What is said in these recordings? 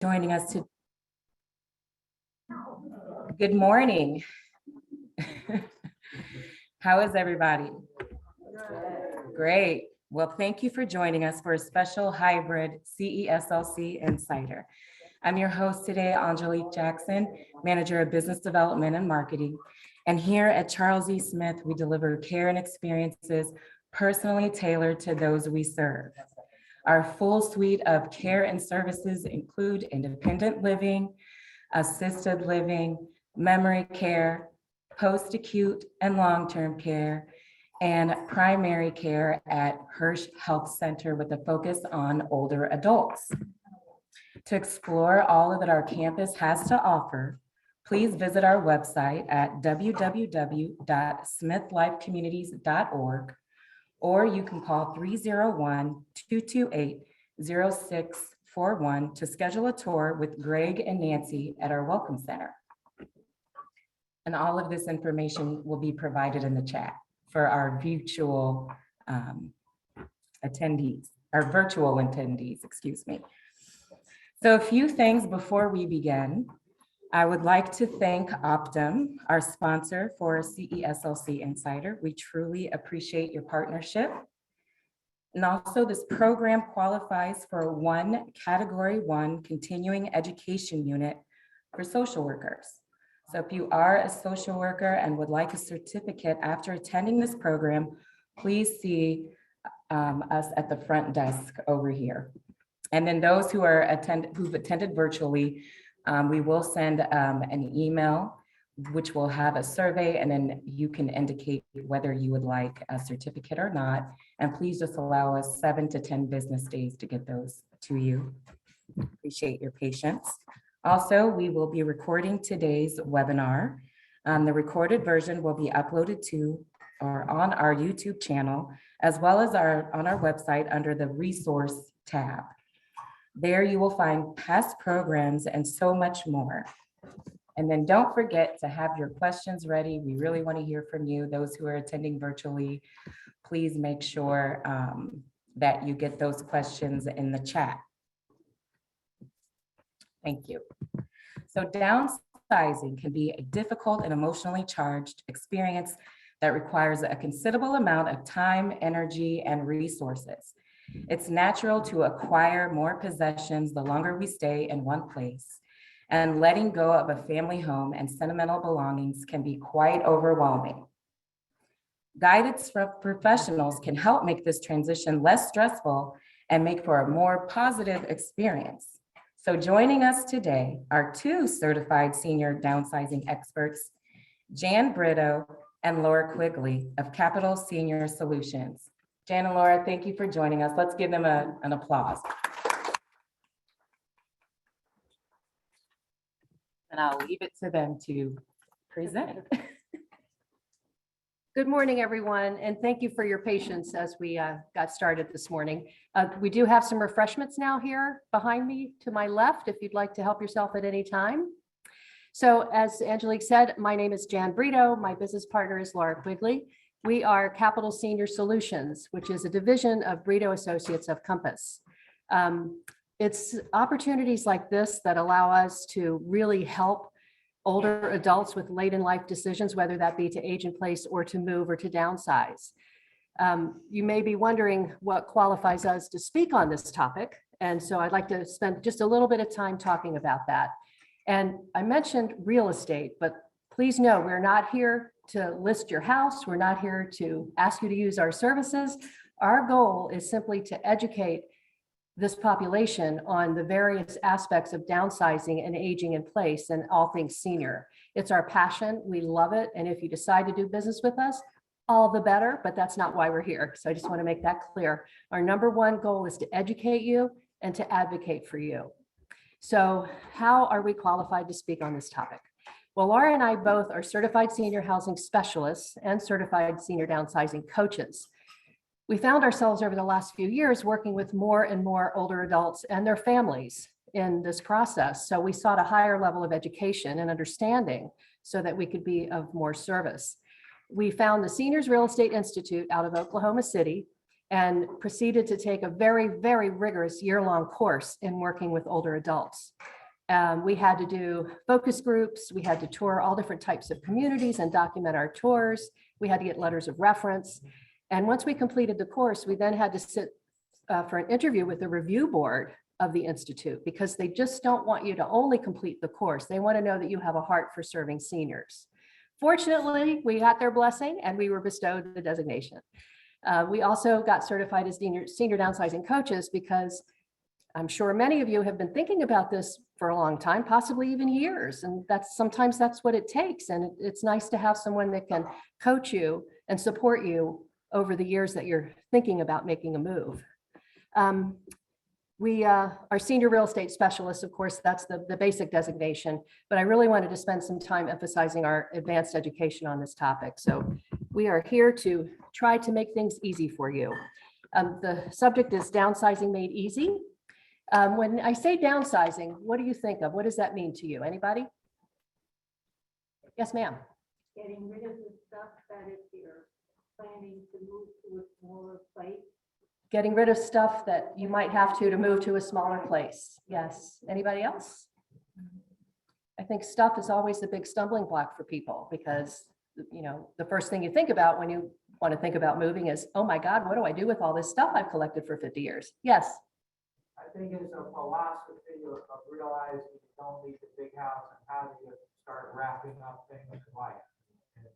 joining us to. Good morning. How is everybody? Great. Well, thank you for joining us for a special hybrid CESLC Insider. I'm your host today, Angelique Jackson, Manager of Business Development and Marketing. And here at Charles E. Smith, we deliver care and experiences personally tailored to those we serve. Our full suite of care and services include independent living, assisted living, memory care, post-acute and long-term care, and primary care at Hirsch Health Center with a focus on older adults. To explore all that our campus has to offer, please visit our website at www.smithlifecommunities.org, or you can call 301-228-0641 to schedule a tour with Greg and Nancy at our Welcome Center. And all of this information will be provided in the chat for our virtual attendees, excuse me. So a few things before we begin. I would like to thank Optum, our sponsor for CESLC Insider. We truly appreciate your partnership. And also this program qualifies for one Category 1 continuing education unit for social workers. So if you are a social worker and would like a certificate after attending this program, please see us at the front desk over here. And then those who've attended virtually, we will send an email which will have a survey, and then you can indicate whether you would like a certificate or not. And please just allow us 7 to 10 business days to get those to you. Appreciate your patience. Also, we will be recording today's webinar. The recorded version will be uploaded to or on our YouTube channel, as well as on our website under the resource tab. There you will find past programs and so much more. And then don't forget to have your questions ready. We really want to hear from you. Those who are attending virtually, please make sure that you get those questions in the chat. Thank you. So downsizing can be a difficult and emotionally charged experience that requires a considerable amount of time, energy, and resources. It's natural to acquire more possessions the longer we stay in one place, and letting go of a family home and sentimental belongings can be quite overwhelming. Guidance from professionals can help make this transition less stressful and make for a more positive experience. So joining us today are 2 certified senior downsizing experts, Jan Brito and Laura Quigley of Capital Senior Solutions. Jan and Laura, thank you for joining us. Let's give them an applause. And I'll leave it to them to present. Good morning, everyone, and thank you for your patience as we got started this morning. We do have some refreshments now here behind me to my left, if you'd like to help yourself at any time. So as Angelique said, my name is Jan Brito. My business partner is Laura Quigley. We are Capital Senior Solutions, which is a division of Brito Associates of Compass. It's opportunities like this that allow us to really help older adults with late in life decisions, whether that be to age in place or to move or to downsize. You may be wondering what qualifies us to speak on this topic. And so I'd like to spend just a little bit of time talking about that. And I mentioned real estate, but please know we're not here to list your house. We're not here to ask you to use our services. Our goal is simply to educate this population on the various aspects of downsizing and aging in place and all things senior. It's our passion. We love it. And if you decide to do business with us, all the better, but that's not why we're here. So I just want to make that clear. Our number one goal is to educate you and to advocate for you. So how are we qualified to speak on this topic? Well, Laura and I both are certified senior housing specialists and certified senior downsizing coaches. We found ourselves over the last few years working with more and more older adults and their families in this process. So we sought a higher level of education and understanding so that we could be of more service. We found the Seniors Real Estate Institute out of Oklahoma City, and proceeded to take a very, very rigorous year-long course in working with older adults. We had to do focus groups. We had to tour all different types of communities and document our tours. We had to get letters of reference. And once we completed the course, we then had to sit for an interview with the review board of the Institute, because they just don't want you to only complete the course. They want to know that you have a heart for serving seniors. Fortunately, we got their blessing and we were bestowed the designation. We also got certified as senior downsizing coaches, because I'm sure many of you have been thinking about this for a long time, possibly even years. And sometimes that's what it takes. And it's nice to have someone that can coach you and support you over the years that you're thinking about making a move. We are senior real estate specialists, of course, that's the basic designation, but I really wanted to spend some time emphasizing our advanced education on this topic. So we are here to try to make things easy for you. The subject is downsizing made easy. When I say downsizing, what do you think of? What does that mean to you? Anybody? Yes, ma'am. Getting rid of the stuff that if you're planning to move to a smaller place. Getting rid of stuff that you might have to move to a smaller place. Yes. Anybody else? I think stuff is always the big stumbling block for people, because, you know, the first thing you think about when you want to think about moving is, oh my God, what do I do with all this stuff I've collected for 50 years? Yes. I think it's a philosophy of realizing you don't need the big house and how do you start wrapping up things in life. And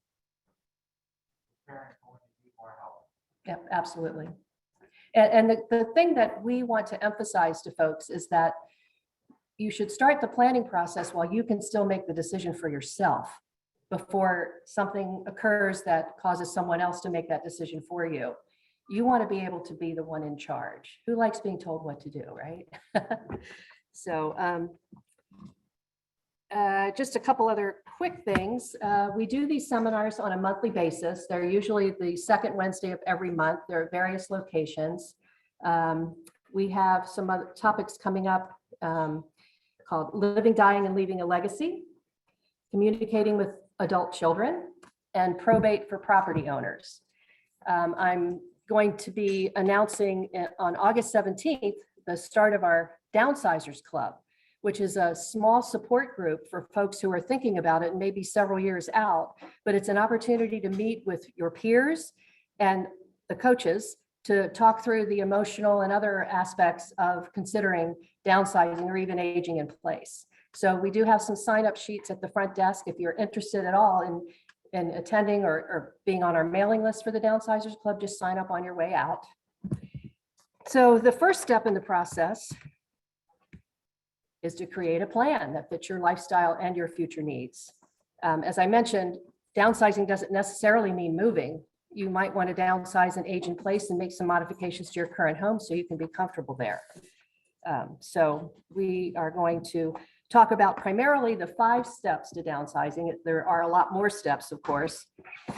parents going to need more help. Yeah, absolutely. And the thing that we want to emphasize to folks is that you should start the planning process while you can still make the decision for yourself, before something occurs that causes someone else to make that decision for you. You want to be able to be the one in charge. Who likes being told what to do, right? So just a couple other quick things. We do these seminars on a monthly basis. They're usually the second Wednesday of every month. There are various locations. We have some other topics coming up called Living, Dying, and Leaving a Legacy, Communicating with Adult Children, and Probate for Property Owners. I'm going to be announcing on August 17th the start of our Downsizers Club, which is a small support group for folks who are thinking about it and maybe several years out, but it's an opportunity to meet with your peers and the coaches to talk through the emotional and other aspects of considering downsizing or even aging in place. So we do have some sign-up sheets at the front desk if you're interested at all in attending or being on our mailing list for the Downsizers Club. Just sign up on your way out. So the first step in the process is to create a plan that fits your lifestyle and your future needs. As I mentioned, downsizing doesn't necessarily mean moving. You might want to downsize and age in place and make some modifications to your current home so you can be comfortable there. So we are going to talk about primarily the 5 steps to downsizing. There are a lot more steps, of course.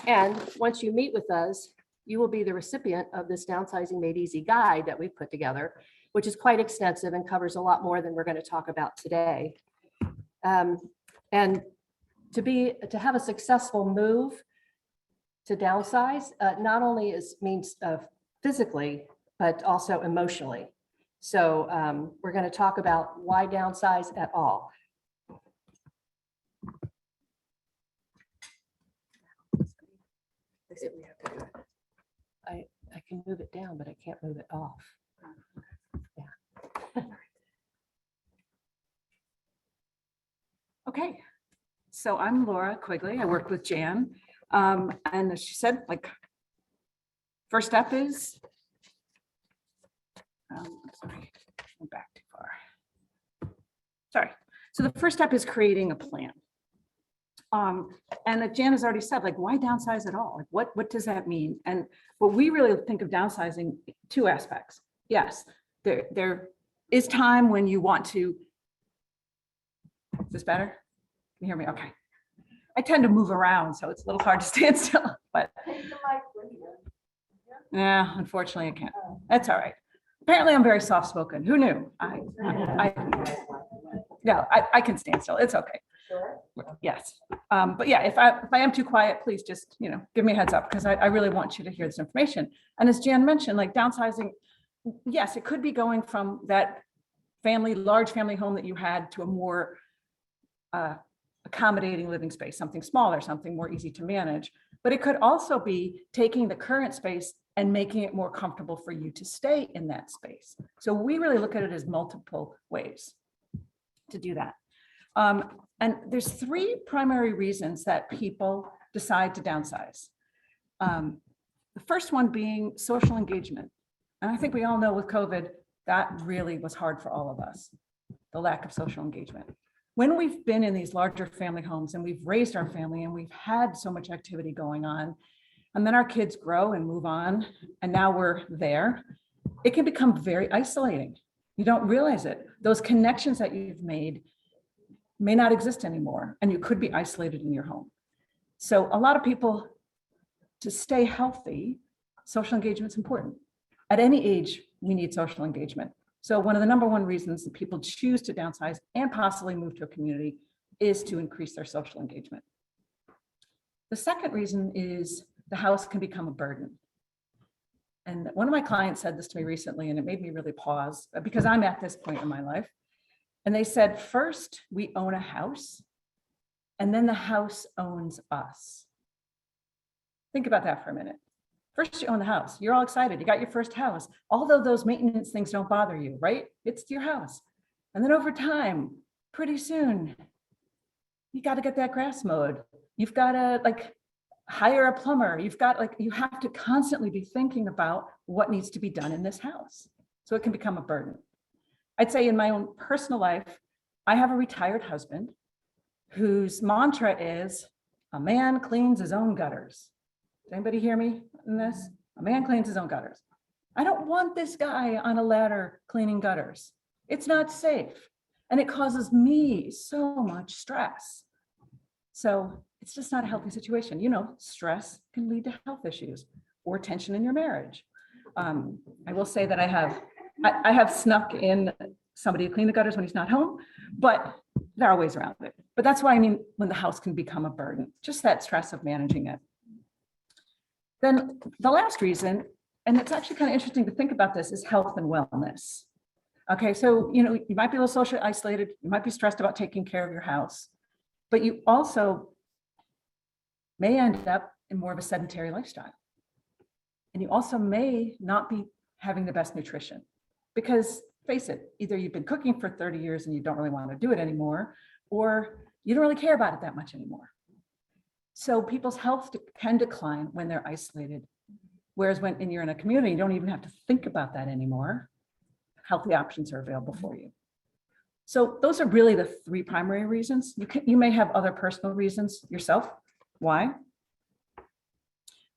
And once you meet with us, you will be the recipient of this Downsizing Made Easy guide that we've put together, which is quite extensive and covers a lot more than we're going to talk about today. And to have a successful move to downsize, not only means physically, but also emotionally. So we're going to talk about why downsize at all. I can move it down, but I can't move it off. Yeah. Okay, so I'm Laura Quigley. I work with Jan. And as she said, like, first step is, sorry, I'm back too far. Sorry. So the first step is creating a plan. And Jan has already said, like, why downsize at all? Like, what does that mean? And what we really think of downsizing, 2 aspects. Yes, there is time when you want to. Is this better? Can you hear me? Okay. I tend to move around, so it's a little hard to stand still, but yeah, unfortunately I can't. That's all right. Apparently I'm very soft-spoken. Who knew? I can stand still. It's okay. Yes. But yeah, if I am too quiet, please just, give me a heads up because I really want you to hear this information. And as Jan mentioned, like downsizing, yes, it could be going from that large family home that you had to a more accommodating living space, something smaller, something more easy to manage. But it could also be taking the current space and making it more comfortable for you to stay in that space. So we really look at it as multiple ways to do that. And there's 3 primary reasons that people decide to downsize. The first one being social engagement. And I think we all know with COVID, that really was hard for all of us, the lack of social engagement. When we've been in these larger family homes and we've raised our family and we've had so much activity going on, and then our kids grow and move on, and now we're there, it can become very isolating. You don't realize it. Those connections that you've made may not exist anymore, and you could be isolated in your home. So a lot of people, to stay healthy, social engagement is important. At any age, we need social engagement. So one of the number 1 reasons that people choose to downsize and possibly move to a community is to increase their social engagement. The second reason is the house can become a burden. And one of my clients said this to me recently, and it made me really pause because I'm at this point in my life. And they said, first, we own a house, and then the house owns us. Think about that for a minute. First, you own the house. You're all excited. You got your first house. Although those maintenance things don't bother you, right? It's your house. And then over time, pretty soon, you got to get that grass mowed. You've got to hire a plumber. You have to constantly be thinking about what needs to be done in this house. So it can become a burden. I'd say in my own personal life, I have a retired husband whose mantra is, a man cleans his own gutters. Does anybody hear me in this? A man cleans his own gutters. I don't want this guy on a ladder cleaning gutters. It's not safe. And it causes me so much stress. So it's just not a healthy situation. Stress can lead to health issues or tension in your marriage. I will say that I have snuck in somebody to clean the gutters when he's not home, but there are ways around it. But that's why I mean, when the house can become a burden, just that stress of managing it. Then the last reason, and it's actually kind of interesting to think about this, is health and wellness. Okay, so you might be a little socially isolated, you might be stressed about taking care of your house, but you also may end up in more of a sedentary lifestyle. And you also may not be having the best nutrition because, face it, either you've been cooking for 30 years and you don't really want to do it anymore, or you don't really care about it that much anymore. So people's health can decline when they're isolated. Whereas when you're in a community, you don't even have to think about that anymore. Healthy options are available for you. So those are really the 3 primary reasons. You may have other personal reasons yourself. Why?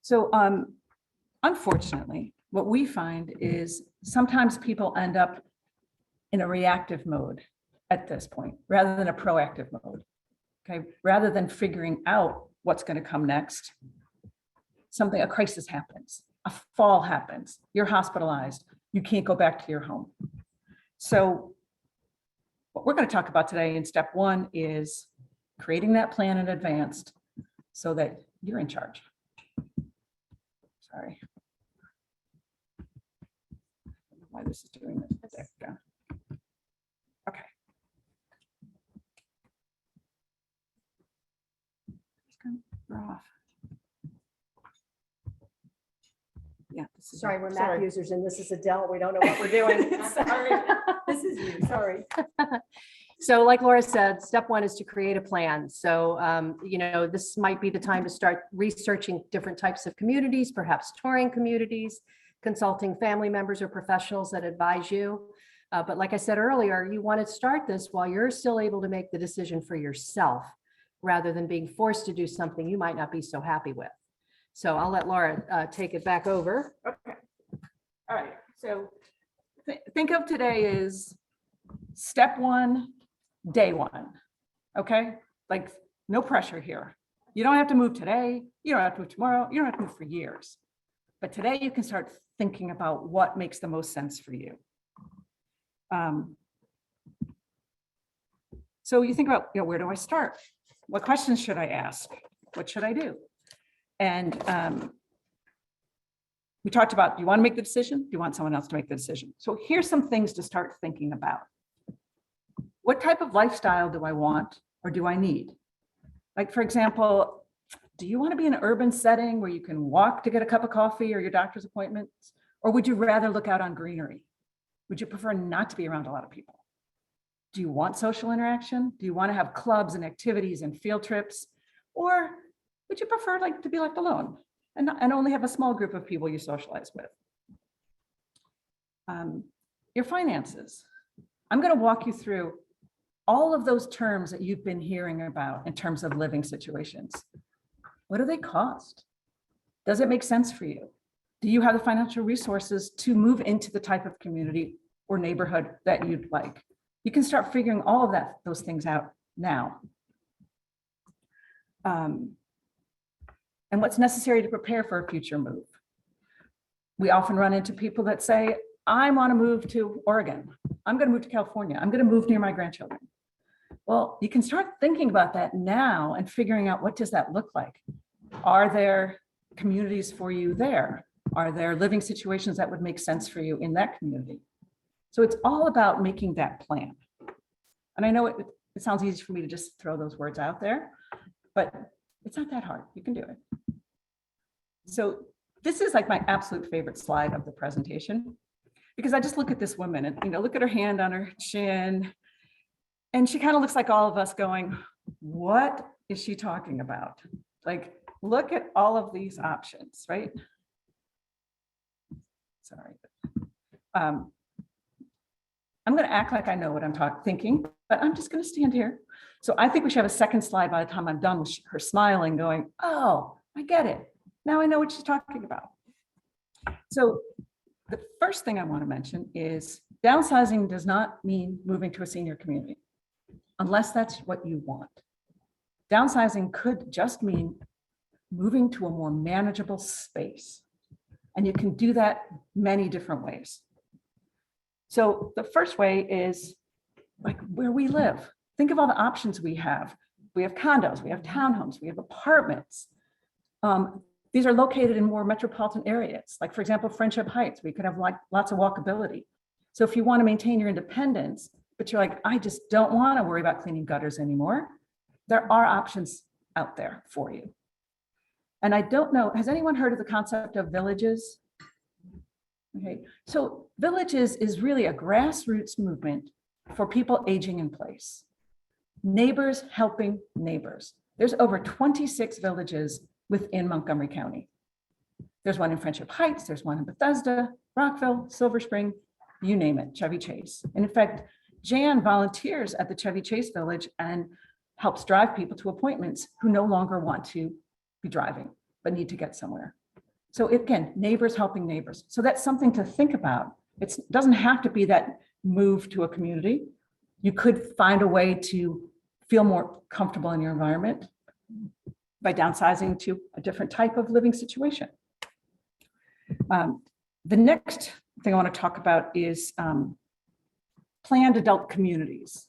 So unfortunately, what we find is sometimes people end up in a reactive mode at this point, rather than a proactive mode. Okay, rather than figuring out what's going to come next, a crisis happens, a fall happens, you're hospitalized, you can't go back to your home. So what we're going to talk about today in step 1 is creating that plan in advance so that you're in charge. Sorry. I don't know why this is doing this. There we go. Okay. Off. Yeah. Sorry, we're Mac users and this is Adele. We don't know what we're doing. Sorry. This is you. Sorry. So like Laura said, step 1 is to create a plan. So, this might be the time to start researching different types of communities, perhaps touring communities, consulting family members or professionals that advise you. But like I said earlier, you want to start this while you're still able to make the decision for yourself, rather than being forced to do something you might not be so happy with. So I'll let Laura take it back over. Okay. All right. So think of today as step 1, day 1. Okay. Like no pressure here. You don't have to move today. You don't have to move tomorrow. You don't have to move for years. But today you can start thinking about what makes the most sense for you. So you think about, where do I start? what questions should I ask? What should I do? And we talked about, do you want to make the decision? Do you want someone else to make the decision? So here's some things to start thinking about. What type of lifestyle do I want or do I need? Like, for example, do you want to be in an urban setting where you can walk to get a cup of coffee or your doctor's appointments? Or would you rather look out on greenery? Would you prefer not to be around a lot of people? Do you want social interaction? Do you want to have clubs and activities and field trips? Or would you prefer like to be left alone and only have a small group of people you socialize with? Your finances. I'm going to walk you through all of those terms that you've been hearing about in terms of living situations. What do they cost? Does it make sense for you? Do you have the financial resources to move into the type of community or neighborhood that you'd like? You can start figuring all of those things out now. And what's necessary to prepare for a future move. We often run into people that say, I want to move to Oregon. I'm going to move to California. I'm going to move near my grandchildren. Well, you can start thinking about that now and figuring out, what does that look like? Are there communities for you there? Are there living situations that would make sense for you in that community? So it's all about making that plan. And I know it sounds easy for me to just throw those words out there, but it's not that hard. You can do it. So this is like my absolute favorite slide of the presentation, because I just look at this woman and, look at her hand on her chin. And she kind of looks like all of us going, what is she talking about? Like, look at all of these options, right? Sorry. I'm going to act like I know what I'm thinking, but I'm just going to stand here. So I think we should have a second slide by the time I'm done with her smiling, going, oh, I get it. Now I know what she's talking about. So the first thing I want to mention is downsizing does not mean moving to a senior community, unless that's what you want. Downsizing could just mean moving to a more manageable space. And you can do that many different ways. So the first way is like where we live. Think of all the options we have. We have condos, we have townhomes, we have apartments. These are located in more metropolitan areas. Like, for example, Friendship Heights, we could have like lots of walkability. So if you want to maintain your independence, but you're like, I just don't want to worry about cleaning gutters anymore, there are options out there for you. And I don't know, has anyone heard of the concept of villages? Okay, so villages is really a grassroots movement for people aging in place. Neighbors helping neighbors. There's over 26 villages within Montgomery County. There's one in Friendship Heights, there's one in Bethesda, Rockville, Silver Spring, you name it, Chevy Chase. And in fact, Jan volunteers at the Chevy Chase Village and helps drive people to appointments who no longer want to be driving, but need to get somewhere. So again, neighbors helping neighbors. So that's something to think about. It doesn't have to be that move to a community. You could find a way to feel more comfortable in your environment by downsizing to a different type of living situation. The next thing I want to talk about is planned adult communities.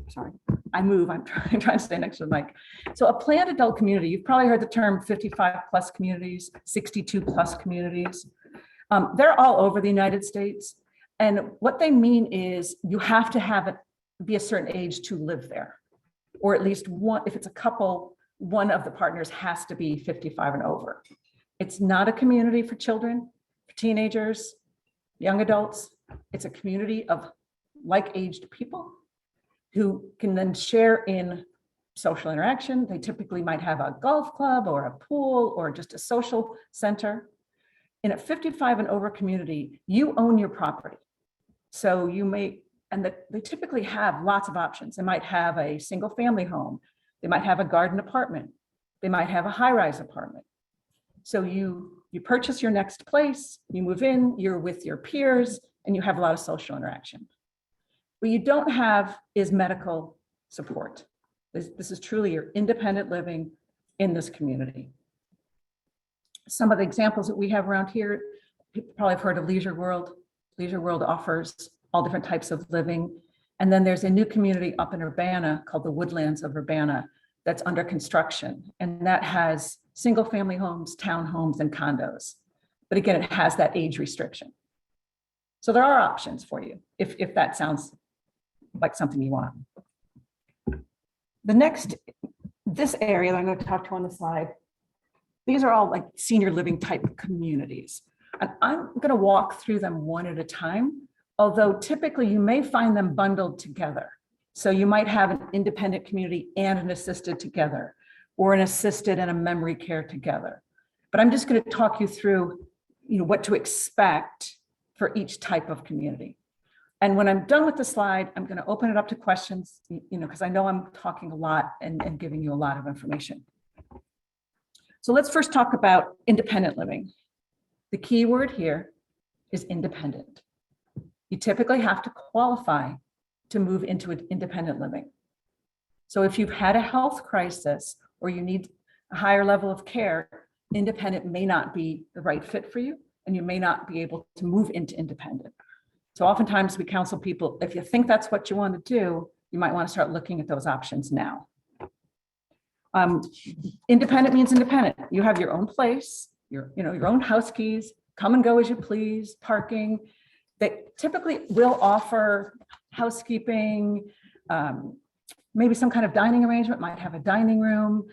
Sorry, I'm trying to stay next to the mic. So a planned adult community, you've probably heard the term 55 plus communities, 62 plus communities. They're all over the United States. And what they mean is you have to be a certain age to live there, or at least one, if it's a couple, one of the partners has to be 55 and over. It's not a community for children, for teenagers, young adults. It's a community of like-aged people who can then share in social interaction. They typically might have a golf club or a pool or just a social center. In a 55 and over community, you own your property. So you may, and they typically have lots of options. They might have a single family home. They might have a garden apartment. They might have a high-rise apartment. So you purchase your next place, you move in, you're with your peers, and you have a lot of social interaction. What you don't have is medical support. This is truly your independent living in this community. Some of the examples that we have around here, people probably have heard of Leisure World. Leisure World offers all different types of living. And then there's a new community up in Urbana called the Woodlands of Urbana that's under construction, and that has single-family homes, townhomes, and condos. But again, it has that age restriction. So there are options for you if that sounds like something you want. The next, this area that I'm going to talk to on the slide, these are all like senior living type communities. And I'm going to walk through them one at a time, although typically you may find them bundled together. So you might have an independent community and an assisted together, or an assisted and a memory care together. But I'm just going to talk you through, what to expect for each type of community. And when I'm done with the slide, I'm going to open it up to questions, because I know I'm talking a lot and giving you a lot of information. So let's first talk about independent living. The key word here is independent. You typically have to qualify to move into an independent living. So if you've had a health crisis or you need a higher level of care, independent may not be the right fit for you, and you may not be able to move into independent. So oftentimes we counsel people, if you think that's what you want to do, you might want to start looking at those options now. Independent means independent. You have your own place, your own house keys, come and go as you please, parking. They typically will offer housekeeping, maybe some kind of dining arrangement, might have a dining room,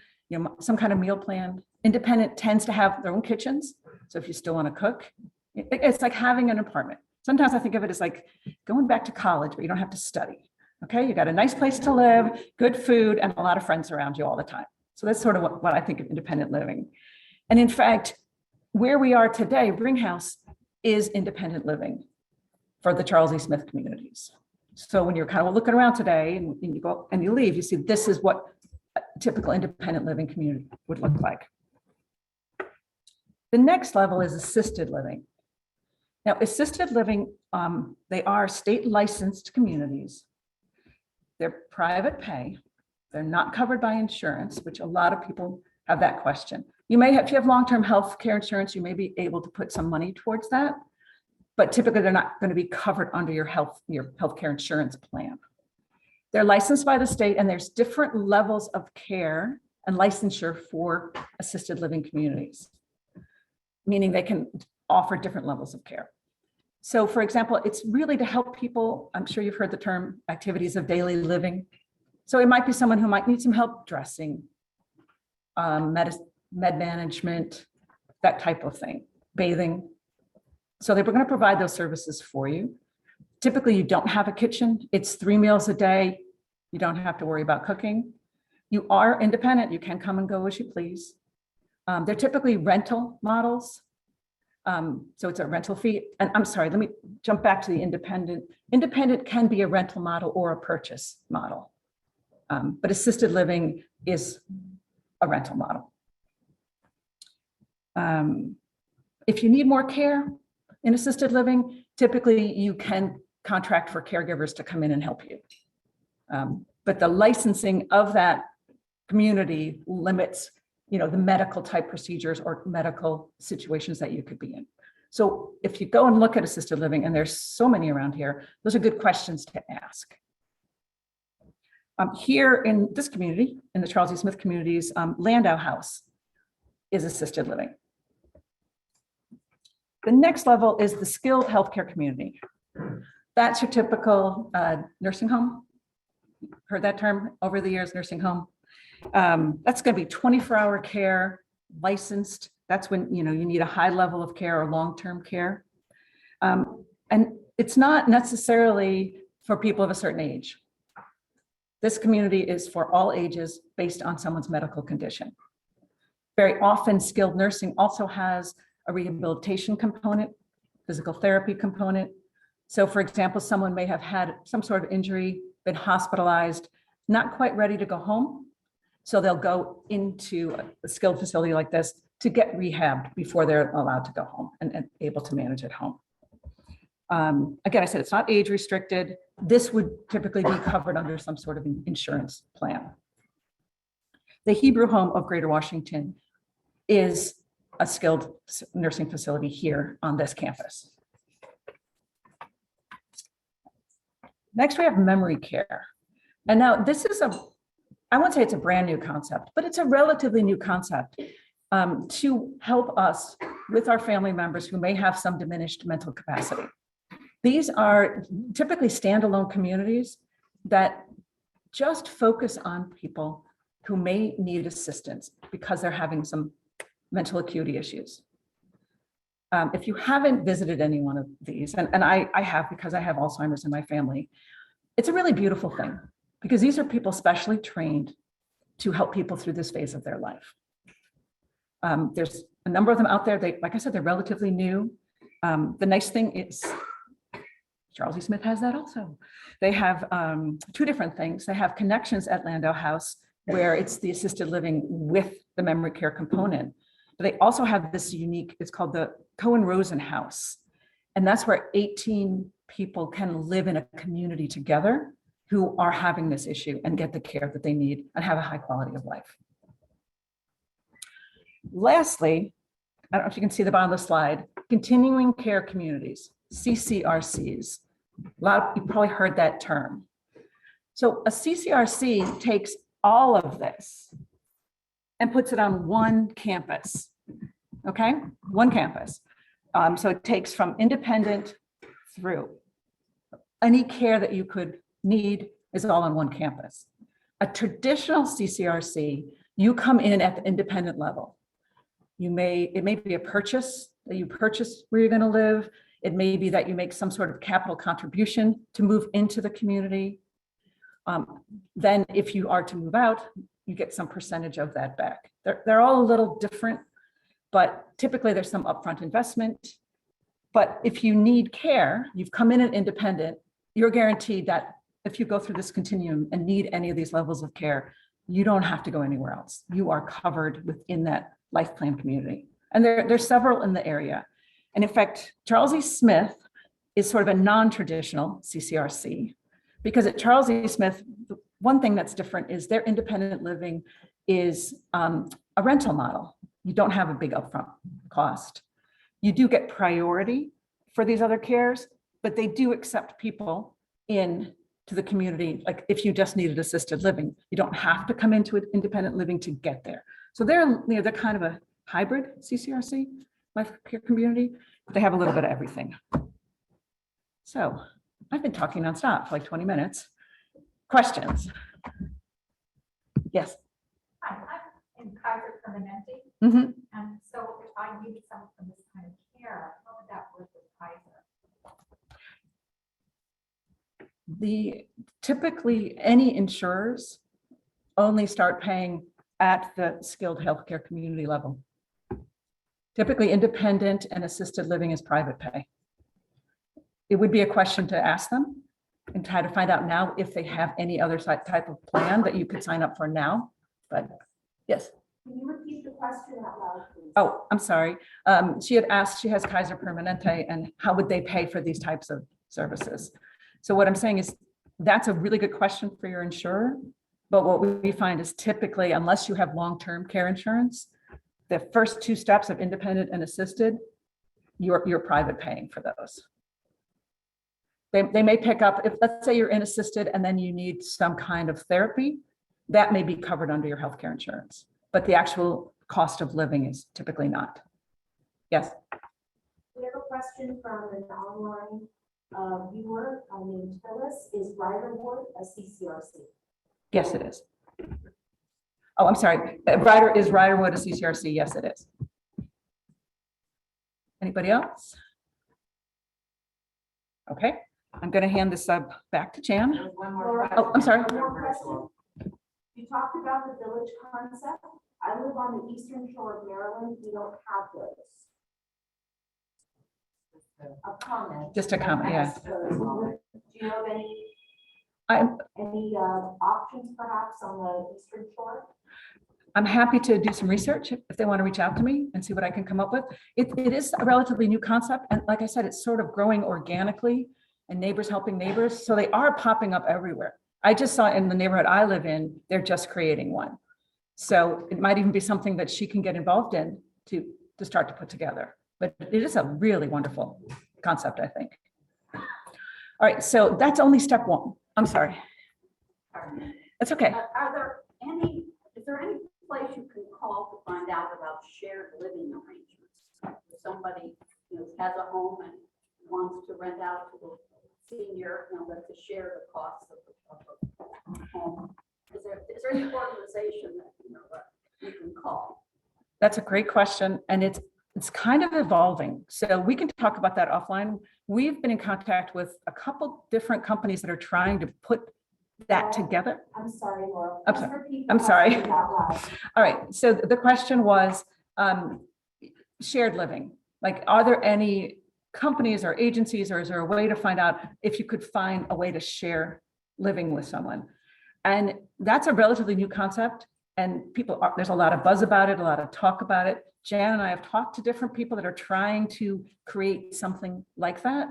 some kind of meal plan. Independent tends to have their own kitchens. So if you still want to cook, it's like having an apartment. Sometimes I think of it as like going back to college where you don't have to study. Okay, you got a nice place to live, good food, and a lot of friends around you all the time. So that's sort of what I think of independent living. And in fact, where we are today, Ringhouse is independent living for the Charles E. Smith communities. So when you're kind of looking around today and you go and you leave, you see this is what a typical independent living community would look like. The next level is assisted living. Now, assisted living, they are state licensed communities. They're private pay. They're not covered by insurance, which a lot of people have that question. You may have, if you have long-term health care insurance, you may be able to put some money towards that, but typically they're not going to be covered under your healthcare insurance plan. They're licensed by the state, and there's different levels of care and licensure for assisted living communities, meaning they can offer different levels of care. So for example, it's really to help people, I'm sure you've heard the term activities of daily living. So it might be someone who might need some help dressing, med management, that type of thing, bathing. So they were going to provide those services for you. Typically, you don't have a kitchen. It's 3 meals a day. You don't have to worry about cooking. You are independent. You can come and go as you please. They're typically rental models. So it's a rental fee. And I'm sorry, let me jump back to the independent. Independent can be a rental model or a purchase model. But assisted living is a rental model. If you need more care in assisted living, typically you can contract for caregivers to come in and help you. But the licensing of that community limits, the medical type procedures or medical situations that you could be in. So if you go and look at assisted living, and there's so many around here, those are good questions to ask. Here in this community, in the Charles E. Smith communities, Landau House is assisted living. The next level is the skilled healthcare community. That's your typical nursing home. Heard that term over the years, nursing home. That's going to be 24-hour care, licensed. That's when you need a high level of care or long-term care. And it's not necessarily for people of a certain age. This community is for all ages based on someone's medical condition. Very often, skilled nursing also has a rehabilitation component, physical therapy component. So for example, someone may have had some sort of injury, been hospitalized, not quite ready to go home. So they'll go into a skilled facility like this to get rehabbed before they're allowed to go home and able to manage at home. Again, I said it's not age restricted. This would typically be covered under some sort of insurance plan. The Hebrew Home of Greater Washington is a skilled nursing facility here on this campus. Next, we have memory care. And now this is I won't say it's a brand new concept, but it's a relatively new concept to help us with our family members who may have some diminished mental capacity. These are typically standalone communities that just focus on people who may need assistance because they're having some mental acuity issues. If you haven't visited any one of these, and I have because I have Alzheimer's in my family, it's a really beautiful thing because these are people specially trained to help people through this phase of their life. There's a number of them out there. Like I said, they're relatively new. The nice thing is Charles E. Smith has that also. They have two different things. They have connections at Landau House where it's the assisted living with the memory care component. But they also have this unique, it's called the Cohen-Rosen House. And that's where 18 people can live in a community together who are having this issue and get the care that they need and have a high quality of life. Lastly, I don't know if you can see the bottom of the slide, continuing care communities, CCRCs. A lot of you probably heard that term. So a CCRC takes all of this and puts it on one campus, okay? One campus. So it takes from independent through. Any care that you could need is all on one campus. A traditional CCRC, you come in at the independent level. It may be a purchase that you purchase where you're going to live. It may be that you make some sort of capital contribution to move into the community. Then if you are to move out, you get some percentage of that back. They're all a little different, but typically there's some upfront investment. But if you need care, you've come in at independent, you're guaranteed that if you go through this continuum and need any of these levels of care, you don't have to go anywhere else. You are covered within that life plan community. And there's several in the area. And in fact, Charles E. Smith is sort of a non-traditional CCRC because at Charles E. Smith, one thing that's different is their independent living is a rental model. You don't have a big upfront cost. You do get priority for these other cares, but they do accept people in to the community. Like if you just needed assisted living, you don't have to come into independent living to get there. So they're kind of a hybrid CCRC, life care community. They have a little bit of everything. So I've been talking nonstop for like 20 minutes. Questions? Yes. Hi, I'm in Kaiser Permanente, Mhm. and so if I needed some of this kind of care, how would that work with Kaiser? Typically any insurers only start paying at the skilled healthcare community level. Typically independent and assisted living is private pay. It would be a question to ask them and try to find out now if they have any other type of plan that you could sign up for now. But yes. Can you repeat the question out loud, please? Oh, I'm sorry. She had asked, she has Kaiser Permanente and how would they pay for these types of services? So what I'm saying is that's a really good question for your insurer. But what we find is typically, unless you have long-term care insurance, the first two steps of independent and assisted, you're private paying for those. They may pick up, if let's say you're in assisted and then you need some kind of therapy, that may be covered under your healthcare insurance. But the actual cost of living is typically not. Yes. We have a question from an online viewer named Phyllis. Is Riderwood a CCRC? Yes, it is. Oh, I'm sorry. Riderwood a CCRC? Yes, it is. Anybody else? Okay, I'm going to hand this back to Jan. There's one more. Oh, I'm sorry. One more question. You talked about the village concept. I live on the eastern shore of Maryland. We don't have those. A comment. Just a comment, yeah. Do you have any I'm options perhaps on the eastern shore? I'm happy to do some research if they want to reach out to me and see what I can come up with. It is a relatively new concept. And like I said, it's sort of growing organically and neighbors helping neighbors. So they are popping up everywhere. I just saw in the neighborhood I live in, they're just creating one. So it might even be something that she can get involved in to start to put together. But it is a really wonderful concept, I think. All right, so that's only step one. I'm sorry. That's okay. Are there find out about shared living arrangements. If somebody, has a home and wants to rent out to the senior, but to share the costs of the home. Is there any organization that, you can call? That's a great question, and it's kind of evolving. So we can talk about that offline. We've been in contact with a couple different companies that are trying to put that together. I'm sorry, Laura. I'm Please sorry. repeat the I'm sorry. question out loud. All right, so the question was shared living. Like, are there any companies or agencies, or is there a way to find out if you could find a way to share living with someone? And that's a relatively new concept, and there's a lot of buzz about it, a lot of talk about it. Jan and I have talked to different people that are trying to create something like that.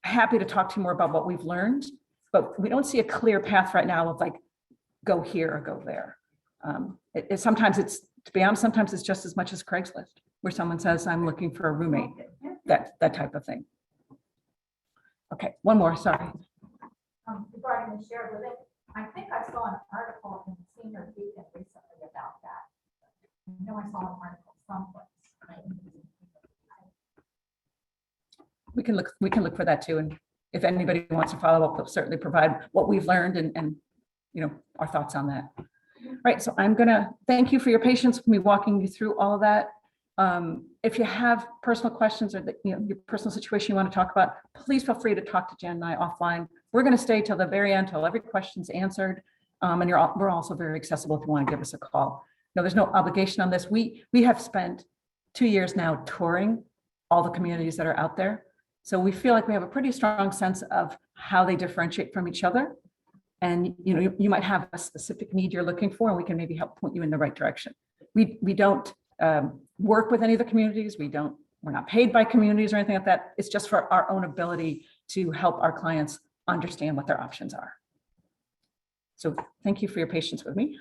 Happy to talk to you more about what we've learned, but we don't see a clear path right now of like, go here or go there. Sometimes it's, to be honest, sometimes it's just as much as Craigslist, where someone says, I'm looking for a roommate, that type of thing. Okay, one more, sorry. Regarding the shared living, I think I saw an article in Senior Beacon recently about that. I know I saw an article someplace. We can look for that too. And if anybody wants to follow up, we'll certainly provide what we've learned and our thoughts on that. Right, so I'm gonna thank you for your patience with me walking you through all of that. If you have personal questions or your personal situation you want to talk about, please feel free to talk to Jen and I offline. We're going to stay till the very end, till every question's answered. And we're also very accessible if you want to give us a call. No, there's no obligation on this. We have spent 2 years now touring all the communities that are out there. So we feel like we have a pretty strong sense of how they differentiate from each other. And you might have a specific need you're looking for, and we can maybe help point you in the right direction. We don't work with any of the communities. We're not paid by communities or anything like that. It's just for our own ability to help our clients understand what their options are. So thank you for your patience with me.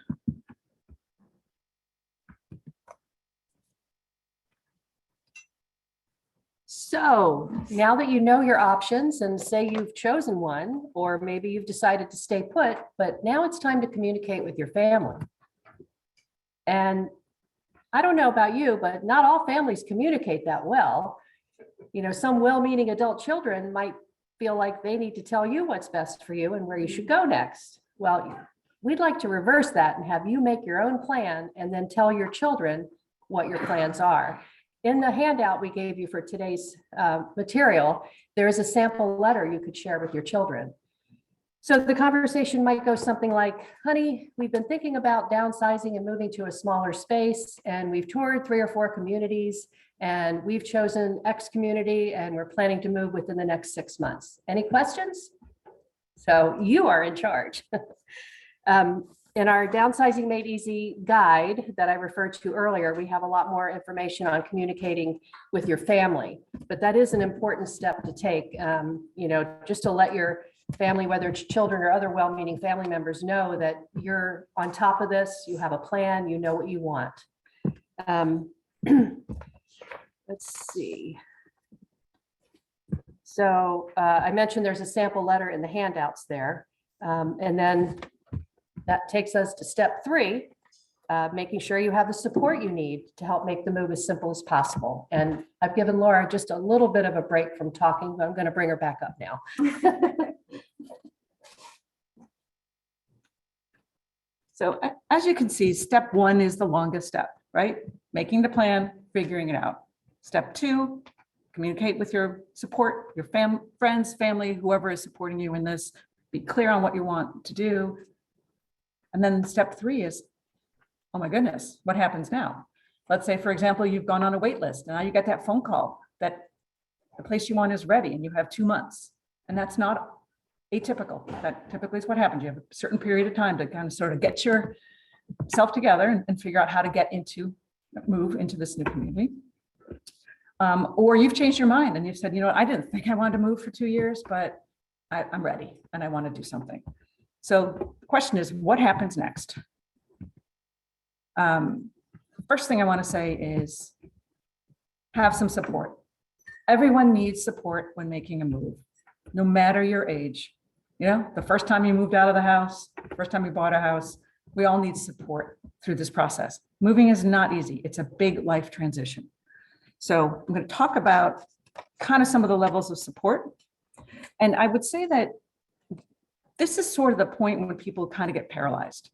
So now that you know your options and say you've chosen one, or maybe you've decided to stay put, but now it's time to communicate with your family. And I don't know about you, but not all families communicate that well. Some well-meaning adult children might feel like they need to tell you what's best for you and where you should go next. Well, we'd like to reverse that and have you make your own plan and then tell your children what your plans are. In the handout we gave you for today's material, there is a sample letter you could share with your children. So the conversation might go something like, honey, we've been thinking about downsizing and moving to a smaller space, and we've toured 3 or 4 communities, and we've chosen X community, and we're planning to move within the next 6 months. Any questions? So you are in charge. In our Downsizing Made Easy guide that I referred to earlier, we have a lot more information on communicating with your family, but that is an important step to take, just to let your family, whether it's children or other well-meaning family members, know that you're on top of this, you have a plan, you know what you want. Let's see. So I mentioned there's a sample letter in the handouts there. And then that takes us to step 3, making sure you have the support you need to help make the move as simple as possible. And I've given Laura just a little bit of a break from talking, but I'm going to bring her back up now. So as you can see, step 1 is the longest step, right? Making the plan, figuring it out. Step 2, communicate with your support, your friends, family, whoever is supporting you in this. Be clear on what you want to do. And then step 3 is, oh my goodness, what happens now? Let's say, for example, you've gone on a wait list, and now you get that phone call that the place you want is ready and you have 2 months. And that's not atypical. That typically is what happens. You have a certain period of time to kind of sort of get yourself together and figure out how to move into this new community. Or you've changed your mind and you've said, I didn't think I wanted to move for 2 years, but I'm ready and I want to do something. So the question is, what happens next? First thing I want to say is have some support. Everyone needs support when making a move, no matter your age. The first time you moved out of the house, first time you bought a house, we all need support through this process. Moving is not easy. It's a big life transition. So I'm going to talk about kind of some of the levels of support. And I would say that this is sort of the point when people kind of get paralyzed.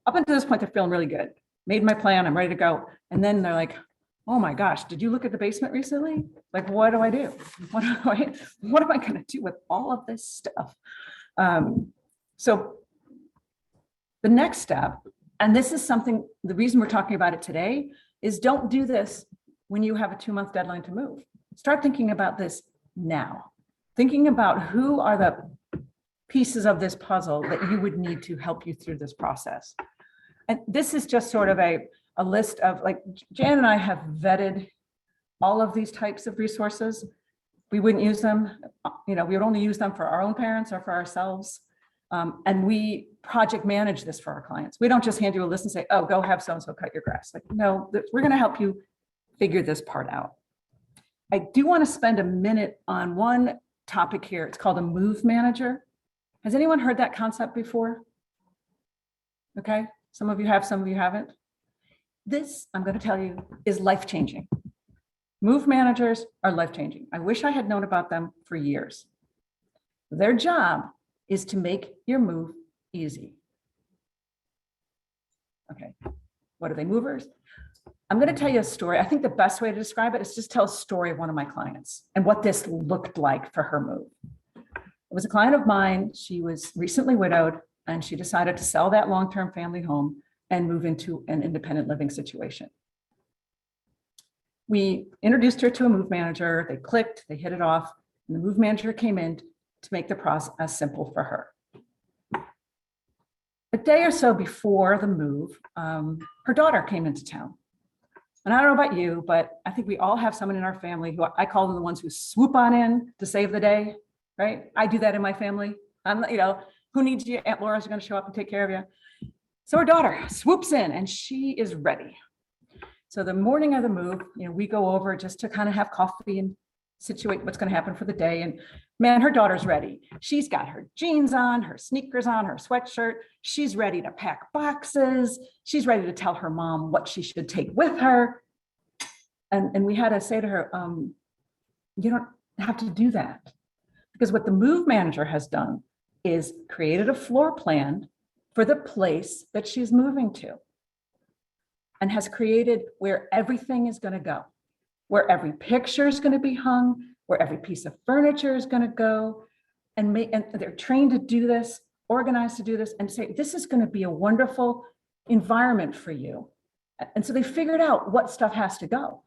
Up until this point, they're feeling really good. Made my plan, I'm ready to go. And then they're like, oh my gosh, did you look at the basement recently? Like, what do I do? What am I going to do with all of this stuff? So the next step, and this is something, the reason we're talking about it today is don't do this when you have a 2-month deadline to move. Start thinking about this now. Thinking about who are the pieces of this puzzle that you would need to help you through this process. And this is just sort of a list of, like, Jan and I have vetted all of these types of resources. We wouldn't use them, we would only use them for our own parents or for ourselves. And we project manage this for our clients. We don't just hand you a list and say, oh, go have so-and-so cut your grass. Like, no, we're going to help you figure this part out. I do want to spend a minute on one topic here. It's called a move manager. Has anyone heard that concept before? Okay, some of you have, some of you haven't. This, I'm going to tell you, is life-changing. Move managers are life-changing. I wish I had known about them for years. Their job is to make your move easy. Okay, what are they, movers? I'm going to tell you a story. I think the best way to describe it is just tell a story of one of my clients and what this looked like for her move. It was a client of mine. She was recently widowed, and she decided to sell that long-term family home and move into an independent living situation. We introduced her to a move manager. They clicked, they hit it off, and the move manager came in to make the process simple for her. A day or so before the move, her daughter came into town. And I don't know about you, but I think we all have someone in our family who I call them the ones who swoop on in to save the day, right? I do that in my family. I'm, who needs you? Aunt Laura's going to show up and take care of you. So her daughter swoops in and she is ready. So the morning of the move, we go over just to kind of have coffee and situate what's going to happen for the day. And man, her daughter's ready. She's got her jeans on, her sneakers on, her sweatshirt. She's ready to pack boxes. She's ready to tell her mom what she should take with her. And we had to say to her, you don't have to do that. Because what the move manager has done is created a floor plan for the place that she's moving to, and has created where everything is going to go, where every picture is going to be hung, where every piece of furniture is going to go, and they're trained to do this, organized to do this, and say, this is going to be a wonderful environment for you. And so they figured out what stuff has to go.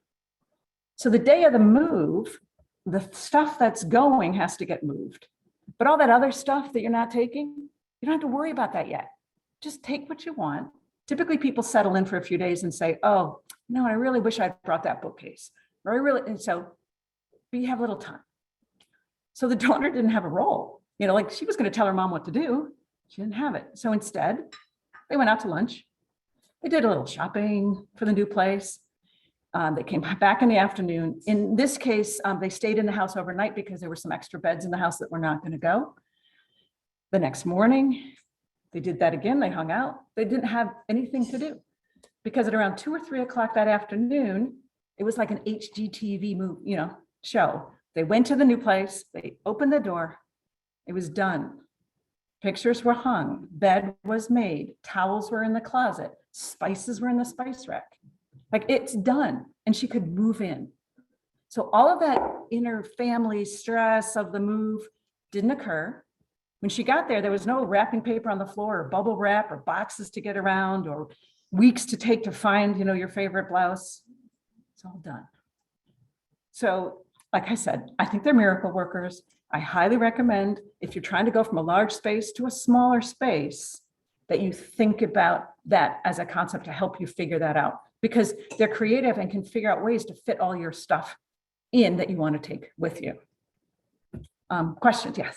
So the day of the move, the stuff that's going has to get moved. But all that other stuff that you're not taking, you don't have to worry about that yet. Just take what you want. Typically people settle in for a few days and say, oh, no, I really wish I'd brought that bookcase. And so you have little time. So the daughter didn't have a role, like she was going to tell her mom what to do. She didn't have it. So instead they went out to lunch. They did a little shopping for the new place. They came back in the afternoon. In this case, they stayed in the house overnight because there were some extra beds in the house that were not going to go. The next morning, they did that again. They hung out. They didn't have anything to do because at around 2 or 3 o'clock that afternoon, it was like an HGTV movie, show. They went to the new place. They opened the door. It was done. Pictures were hung. Bed was made. Towels were in the closet. Spices were in the spice rack. Like, it's done, and she could move in. So all of that inner family stress of the move didn't occur. When she got there, there was no wrapping paper on the floor or bubble wrap or boxes to get around or weeks to take to find, your favorite blouse. It's all done. So like I said, I think they're miracle workers. I highly recommend, if you're trying to go from a large space to a smaller space, that you think about that as a concept to help you figure that out, because they're creative and can figure out ways to fit all your stuff in that you want to take with you. Questions? Yes.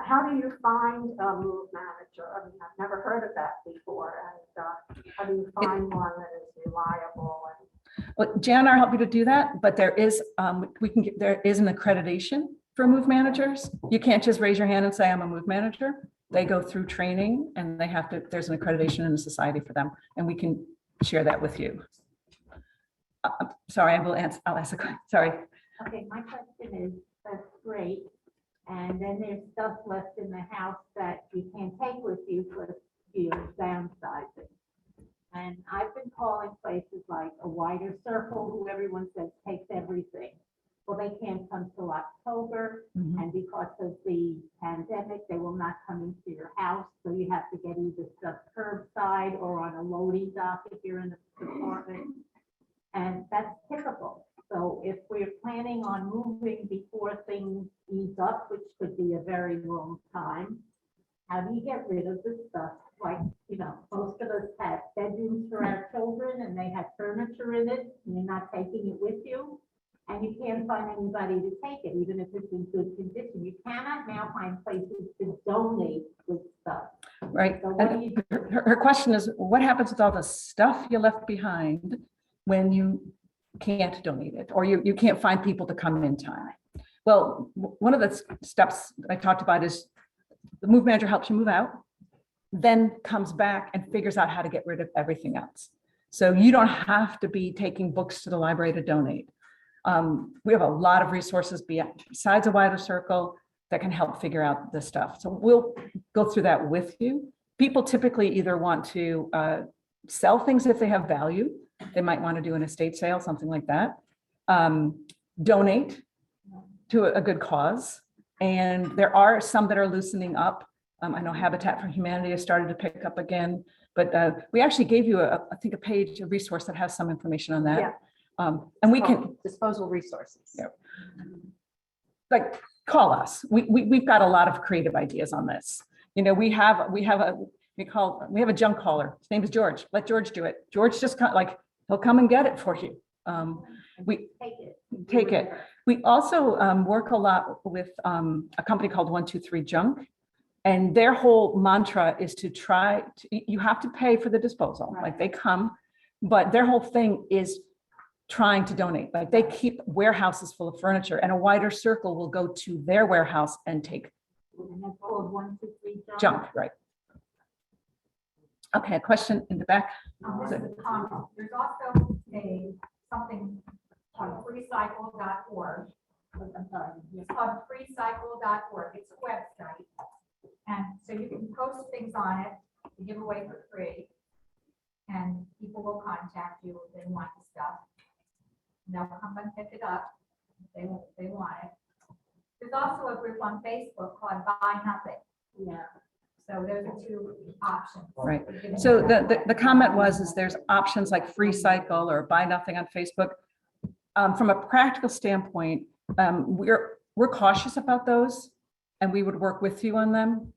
How do you find a move manager? I mean, I've never heard of that before. And how do you find one that is reliable? Well, Jan, I'll help you to do that, but there is there is an accreditation for move managers. You can't just raise your hand and say I'm a move manager. They go through training and they have to, there's an accreditation in the society for them, and we can share that with you. Sorry, I'll ask a question. Sorry. Okay, my question is, that's great. And then there's stuff left in the house that you can't take with you for you're downsizing. And I've been calling places like a Wider Circle, who everyone says takes everything. Well, they can't come till October, Mhm. and because of the pandemic, they will not come into your house. So you have to get either stuff curbside or on a loading dock if you're in the department. And that's typical. So if we're planning on moving before things ease up, which could be a very long time, how do you get rid of the stuff? Like, you know, most of us have bedrooms for our children and they have furniture in it, and you're not taking it with you. And you can't find anybody to take it, even if it's in good condition. You cannot now find places to donate with stuff. Right. So what do And you do? her question is, what happens with all the stuff you left behind when you can't donate it, or you can't find people to come in time? Well, one of the steps I talked about is the move manager helps you move out, then comes back and figures out how to get rid of everything else. So you don't have to be taking books to the library to donate. We have a lot of resources besides a Wider Circle that can help figure out this stuff. So we'll go through that with you. People typically either want to sell things if they have value. They might want to do an estate sale, something like that. Donate to a good cause. And there are some that are loosening up. I know Habitat for Humanity has started to pick up again, but we actually gave you, I think, a resource that has some information on that. Yeah. And we can, Disposal resources. Yeah. like, call us. We've got a lot of creative ideas on this. You know, we have a junk caller. His name is George. Let George do it. George just he'll come and get it for you. We take it. We also work a lot with a company called 123 Junk. And their whole mantra is to you have to pay for the disposal, like they come, but their whole thing is trying to donate. Like they keep warehouses full of furniture, and a Wider Circle will go to their warehouse and take And that's called 123 junk, right? Okay, a question in the back. There's also something on freecycle.org. I'm sorry, it's called freecycle.org. It's a website. And so you can post things on it to give away for free. And people will contact you if they want the stuff. And they'll come and pick it up if they want it. There's also a group on Facebook called Buy Nothing. Yeah. So those are two options. Right. So the comment is there's options like Free Cycle or Buy Nothing on Facebook. From a practical standpoint, we're cautious about those, and we would work with you on them,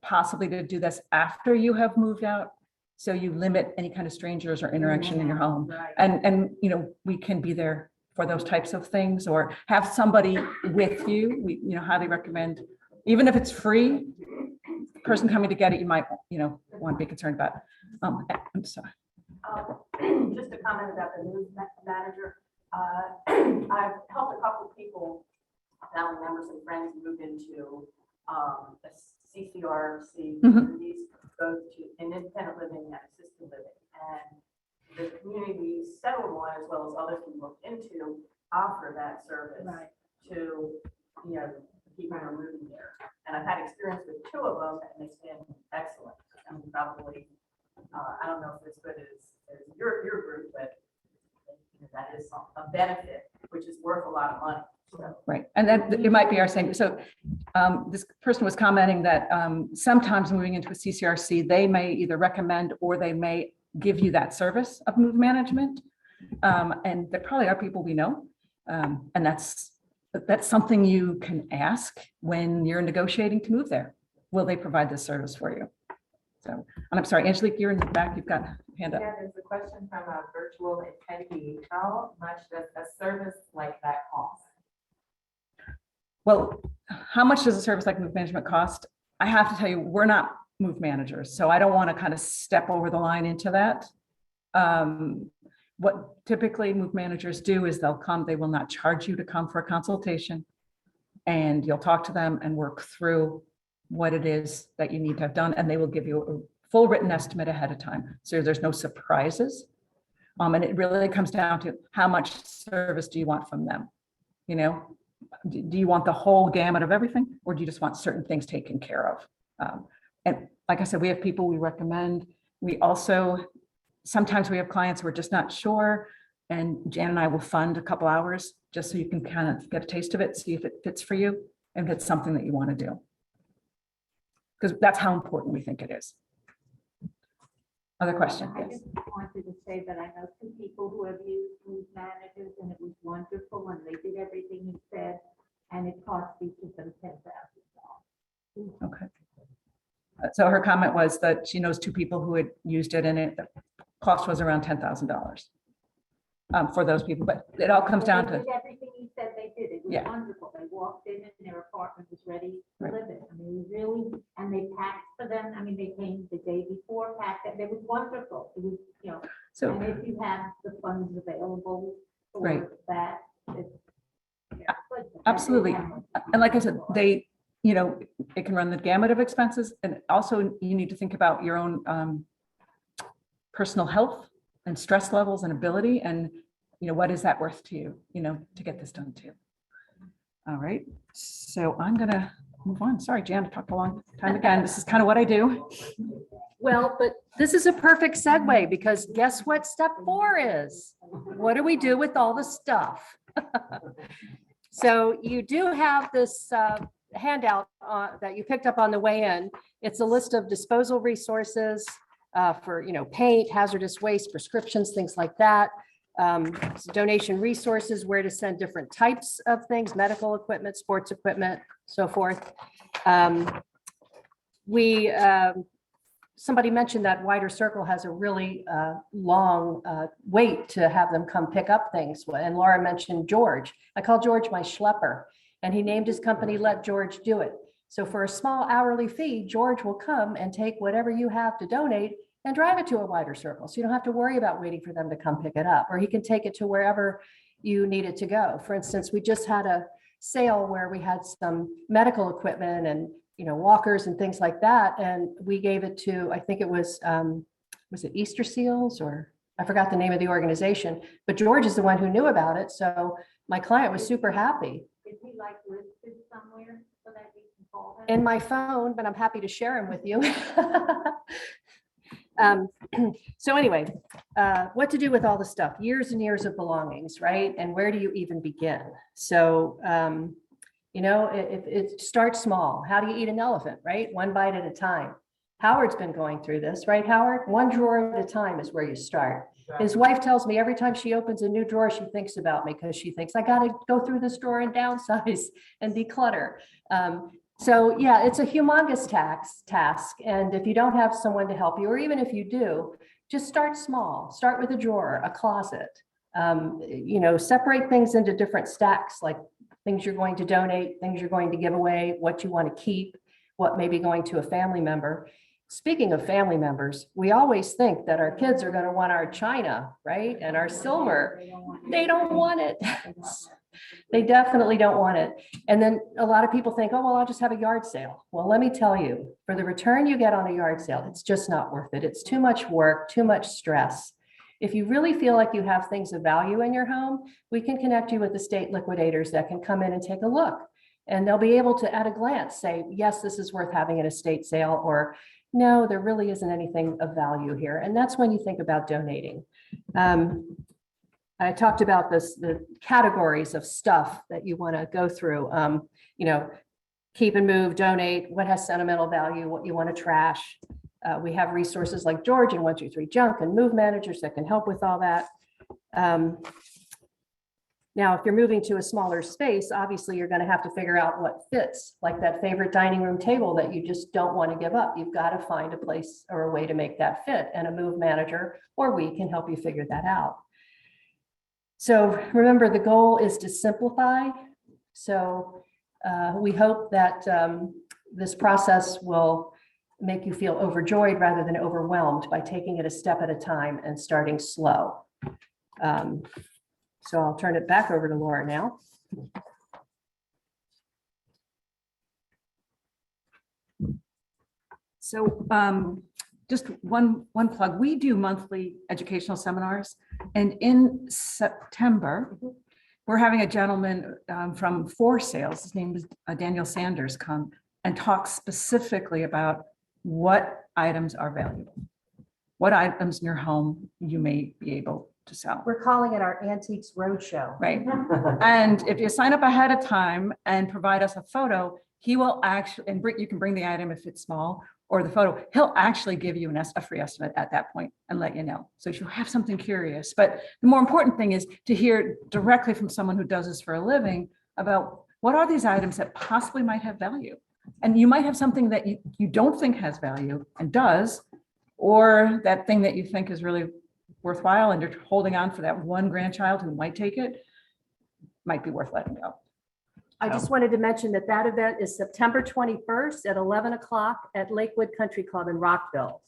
possibly to do this after you have moved out. So you limit any kind of strangers or interaction in your home. And you know, we can be there for those types of things, or have somebody with you. We, highly recommend, even if it's free, the person coming to get it, you might, want to be concerned about. I'm sorry. Just a comment about the news manager. I've helped a couple of people, family members and friends, move into a CCRC communities, both to independent living and assisted living. And the community we settled on, as well as others we looked into, offer that service to, the people who are moving there. And I've had experience with two of them, and it's been excellent. And probably, I don't know if it's good as your group, but that is a benefit, which is worth a lot of money. So. Right, and that it might be our same. So this person was commenting that sometimes moving into a CCRC, they may either recommend or they may give you that service of move management. And there probably are people we know. And that's something you can ask when you're negotiating to move there. Will they provide this service for you? So, and I'm sorry, Angelique, you're in the back. You've got a hand up. Yeah, there's a question from a virtual attendee. How much does a service like that cost? Well, how much does a service like move management cost? I have to tell you, we're not move managers, so I don't want to kind of step over the line into that. What typically move managers do is they'll come, they will not charge you to come for a consultation, and you'll talk to them and work through what it is that you need to have done, and they will give you a full written estimate ahead of time. So there's no surprises. And it really comes down to how much service do you want from them? You know, do you want the whole gamut of everything, or do you just want certain things taken care of? And like I said, we have people we recommend. We also, sometimes we have clients who are just not sure, and Jan and I will fund a couple hours just so you can kind of get a taste of it, see if it fits for you and if it's something that you want to do. Because that's how important we think it is. Other question? I Yes. just wanted to say that I know two people who have used Move Managers, and it was wonderful, and they did everything he said, and it cost each of them $10,000. Okay. So her comment was that she knows two people who had used it, and the cost was around $10,000 for those people, but it all comes down They to, did everything he said they did. It was Yeah. wonderful. They walked in and their apartment was ready to Right. live in. I mean, it was really, and they packed for them. I mean, they came the day before, packed it. It was wonderful. It was, you know, so, and if you have the funds available Right. for that, it's. yeah, good. Absolutely. And like I said, they, you know, it can run the gamut of expenses, and also you need to think about your own personal health and stress levels and ability, and, you know, what is that worth to you, you know, to get this done too. All right, so I'm gonna move on. Sorry, Jan, I talked a long time again. This is kind of what I do. Well, but this is a perfect segue, because guess what step 4 is? What do we do with all the stuff? So you do have this handout that you picked up on the way in. It's a list of disposal resources for, you know, paint, hazardous waste, prescriptions, things like that. Donation resources, where to send different types of things, medical equipment, sports equipment, so forth. Somebody mentioned that Wider Circle has a really long wait to have them come pick up things. And Laura mentioned George. I call George my schlepper, and he named his company Let George Do It. So for a small hourly fee, George will come and take whatever you have to donate and drive it to a Wider Circle. So you don't have to worry about waiting for them to come pick it up, or he can take it to wherever you need it to go. For instance, we just had a sale where we had some medical equipment and, you know, walkers and things like that. And we gave it to, I think it was it Easter Seals, or I forgot the name of the organization, but George is the one who knew about it. So my client was super happy. Is he like listed somewhere so that you can call him? In my phone, but I'm happy to share him with you. So anyway, what to do with all the stuff, years and years of belongings, right? And where do you even begin? So, you know, it starts small. How do you eat an elephant, right? One bite at a time. Howard's been going through this, right, Howard? One drawer at a time is where you start. His wife tells me every time she opens a new drawer, she thinks about me, because she thinks I got to go through this drawer and downsize and declutter. So yeah, it's a humongous task. And if you don't have someone to help you, or even if you do, just start small. Start with a drawer, a closet. You know, separate things into different stacks, like things you're going to donate, things you're going to give away, what you want to keep, what may be going to a family member. Speaking of family members, we always think that our kids are going to want our china, right? And our silver. They don't want it. They definitely don't want it. And then a lot of people think, oh, well, I'll just have a yard sale. Well, let me tell you, for the return you get on a yard sale, it's just not worth it. It's too much work, too much stress. If you really feel like you have things of value in your home, we can connect you with estate liquidators that can come in and take a look. And they'll be able to, at a glance, say, yes, this is worth having an estate sale, or no, there really isn't anything of value here. And that's when you think about donating. I talked about the categories of stuff that you want to go through. You know, keep and move, donate, what has sentimental value, what you want to trash. We have resources like George and 123 Junk and Move Managers that can help with all that. Now, if you're moving to a smaller space, obviously you're going to have to figure out what fits, like that favorite dining room table that you just don't want to give up. You've got to find a place or a way to make that fit, and a Move Manager or we can help you figure that out. So remember, the goal is to simplify. So we hope that this process will make you feel overjoyed rather than overwhelmed by taking it a step at a time and starting slow. So I'll turn it back over to Laura now. So just one plug, we do monthly educational seminars, and in September, we're having a gentleman from For Sales, his name is Daniel Sanders, come and talk specifically about what items are valuable, what items in your home you may be able to sell. We're calling it our Antiques Roadshow. Right. And if you sign up ahead of time and provide us a photo, he will actually, and you can bring the item if it's small or the photo, he'll actually give you a free estimate at that point and let you know. So if you have something curious, but the more important thing is to hear directly from someone who does this for a living about what are these items that possibly might have value. And you might have something that you don't think has value and does, or that thing that you think is really worthwhile and you're holding on for that one grandchild who might take it, might be worth letting go. I just wanted to mention that that event is September 21st at 11 o'clock at Lakewood Country Club in Rockville.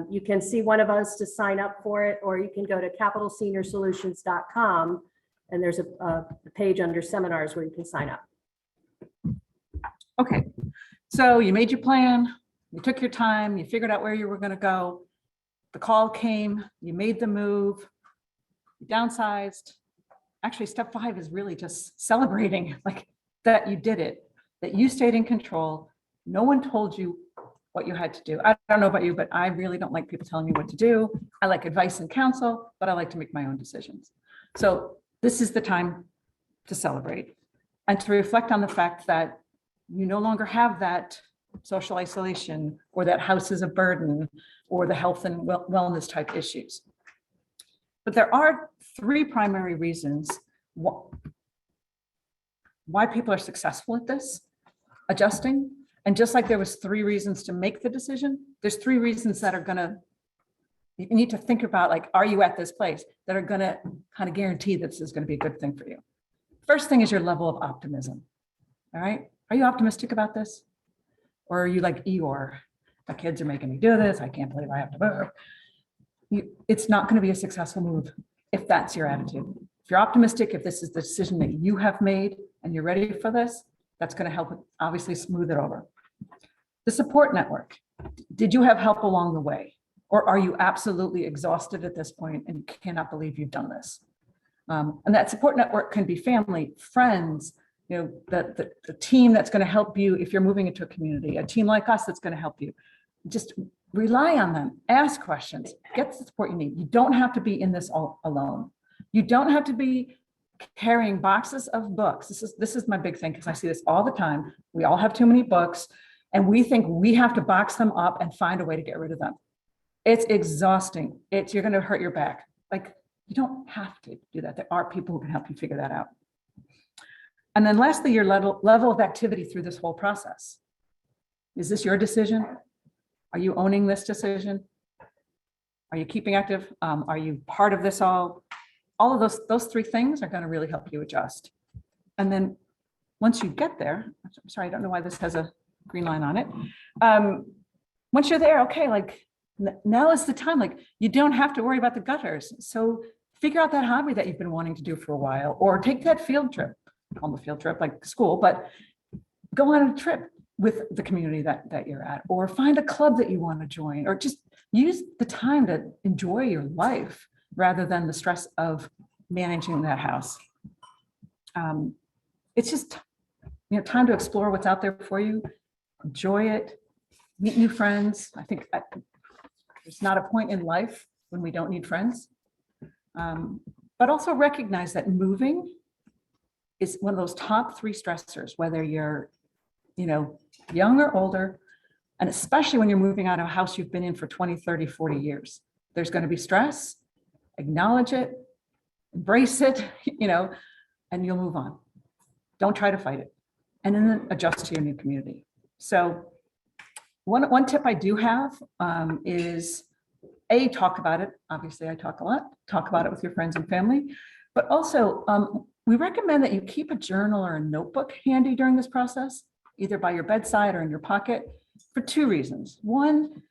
You can see one of us to sign up for it, or you can go to capitalseniorsolutions.com and there's a page under seminars where you can sign up. Okay, so you made your plan, you took your time, you figured out where you were going to go. The call came, you made the move, you downsized. Actually, step 5 is really just celebrating like that you did it, that you stayed in control. No one told you what you had to do. I don't know about you, but I really don't like people telling me what to do. I like advice and counsel, but I like to make my own decisions. So this is the time to celebrate and to reflect on the fact that you no longer have that social isolation or that house is a burden or the health and wellness type issues. But there are 3 primary reasons why people are successful at this, adjusting. And just like there was 3 reasons to make the decision, there's 3 reasons that are you need to think about, like, are you at this place that are gonna kind of guarantee that this is gonna be a good thing for you. First thing is your level of optimism, all right? Are you optimistic about this? Or are you like Eeyore? My kids are making me do this. I can't believe I have to move. It's not going to be a successful move if that's your attitude. If you're optimistic, if this is the decision that you have made and you're ready for this, that's going to help obviously smooth it over. The support network. Did you have help along the way? Or are you absolutely exhausted at this point and you cannot believe you've done this? And that support network can be family, friends, the team that's going to help you if you're moving into a community, a team like us that's going to help you. Just rely on them, ask questions, get the support you need. You don't have to be in this all alone. You don't have to be carrying boxes of books. This is my big thing, because I see this all the time. We all have too many books and we think we have to box them up and find a way to get rid of them. It's exhausting. You're going to hurt your back. Like, you don't have to do that. There are people who can help you figure that out. And then lastly, your level of activity through this whole process. Is this your decision? Are you owning this decision? Are you keeping active? Are you part of this all? All of those 3 things are going to really help you adjust. And then once you get there, I'm sorry, I don't know why this has a green line on it. Once you're there, okay, like now is the time, like you don't have to worry about the gutters. So figure out that hobby that you've been wanting to do for a while, or take that field trip. On the field trip like school, but go on a trip with the community that you're at, or find a club that you want to join, or just use the time to enjoy your life rather than the stress of managing that house. It's just time to explore what's out there for you, enjoy it, meet new friends. I think there's not a point in life when we don't need friends, but also recognize that moving is one of those top 3 stressors, whether you're, young or older, and especially when you're moving out of a house you've been in for 20, 30, 40 years. There's going to be stress, acknowledge it, embrace it, and you'll move on. Don't try to fight it. And then adjust to your new community. So one tip I do have is talk about it. Obviously I talk a lot, talk about it with your friends and family, but also, we recommend that you keep a journal or a notebook handy during this process, either by your bedside or in your pocket, for 2 reasons. One,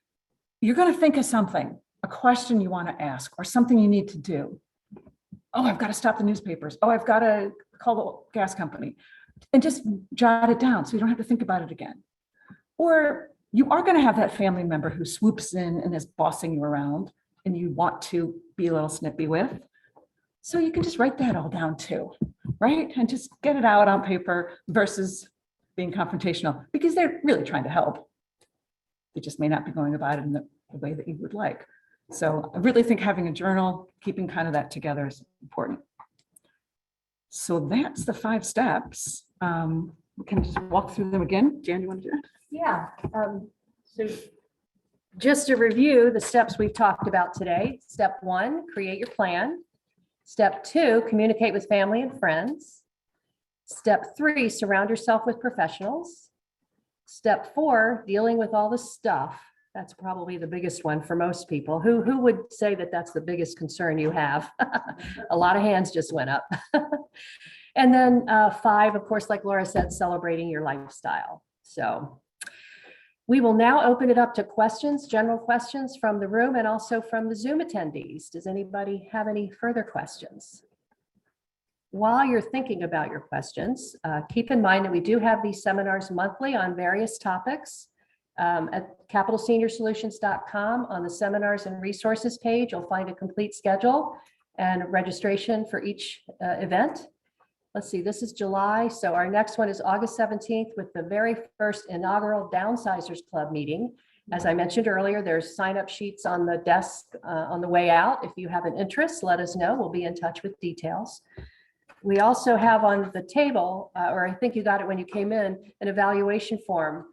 you're going to think of something, a question you want to ask, or something you need to do. Oh, I've got to stop the newspapers. Oh, I've got to call the gas company, and just jot it down so you don't have to think about it again. Or you are going to have that family member who swoops in and is bossing you around and you want to be a little snippy with. So you can just write that all down too, right? And just get it out on paper versus being confrontational, because they're really trying to help. They just may not be going about it in the way that you would like. So I really think having a journal, keeping kind of that together is important. So that's the 5 steps. We can just walk through them again. Jan, you want to do that? Yeah. So just to review the steps we've talked about today. Step 1, create your plan. Step 2, communicate with family and friends. Step 3, surround yourself with professionals. Step 4, dealing with all the stuff. That's probably the biggest one for most people. Who would say that that's the biggest concern you have? A lot of hands just went up. And then 5, of course, like Laura said, celebrating your lifestyle. So we will now open it up to questions, general questions from the room and also from the Zoom attendees. Does anybody have any further questions? While you're thinking about your questions, keep in mind that we do have these seminars monthly on various topics. At capitalseniorsolutions.com on the seminars and resources page, you'll find a complete schedule and registration for each event. Let's see, this is July. So our next one is August 17th with the very first inaugural Downsizers Club meeting. As I mentioned earlier, there's sign-up sheets on the desk on the way out. If you have an interest, let us know. We'll be in touch with details. We also have on the table, or I think you got it when you came in, an evaluation form.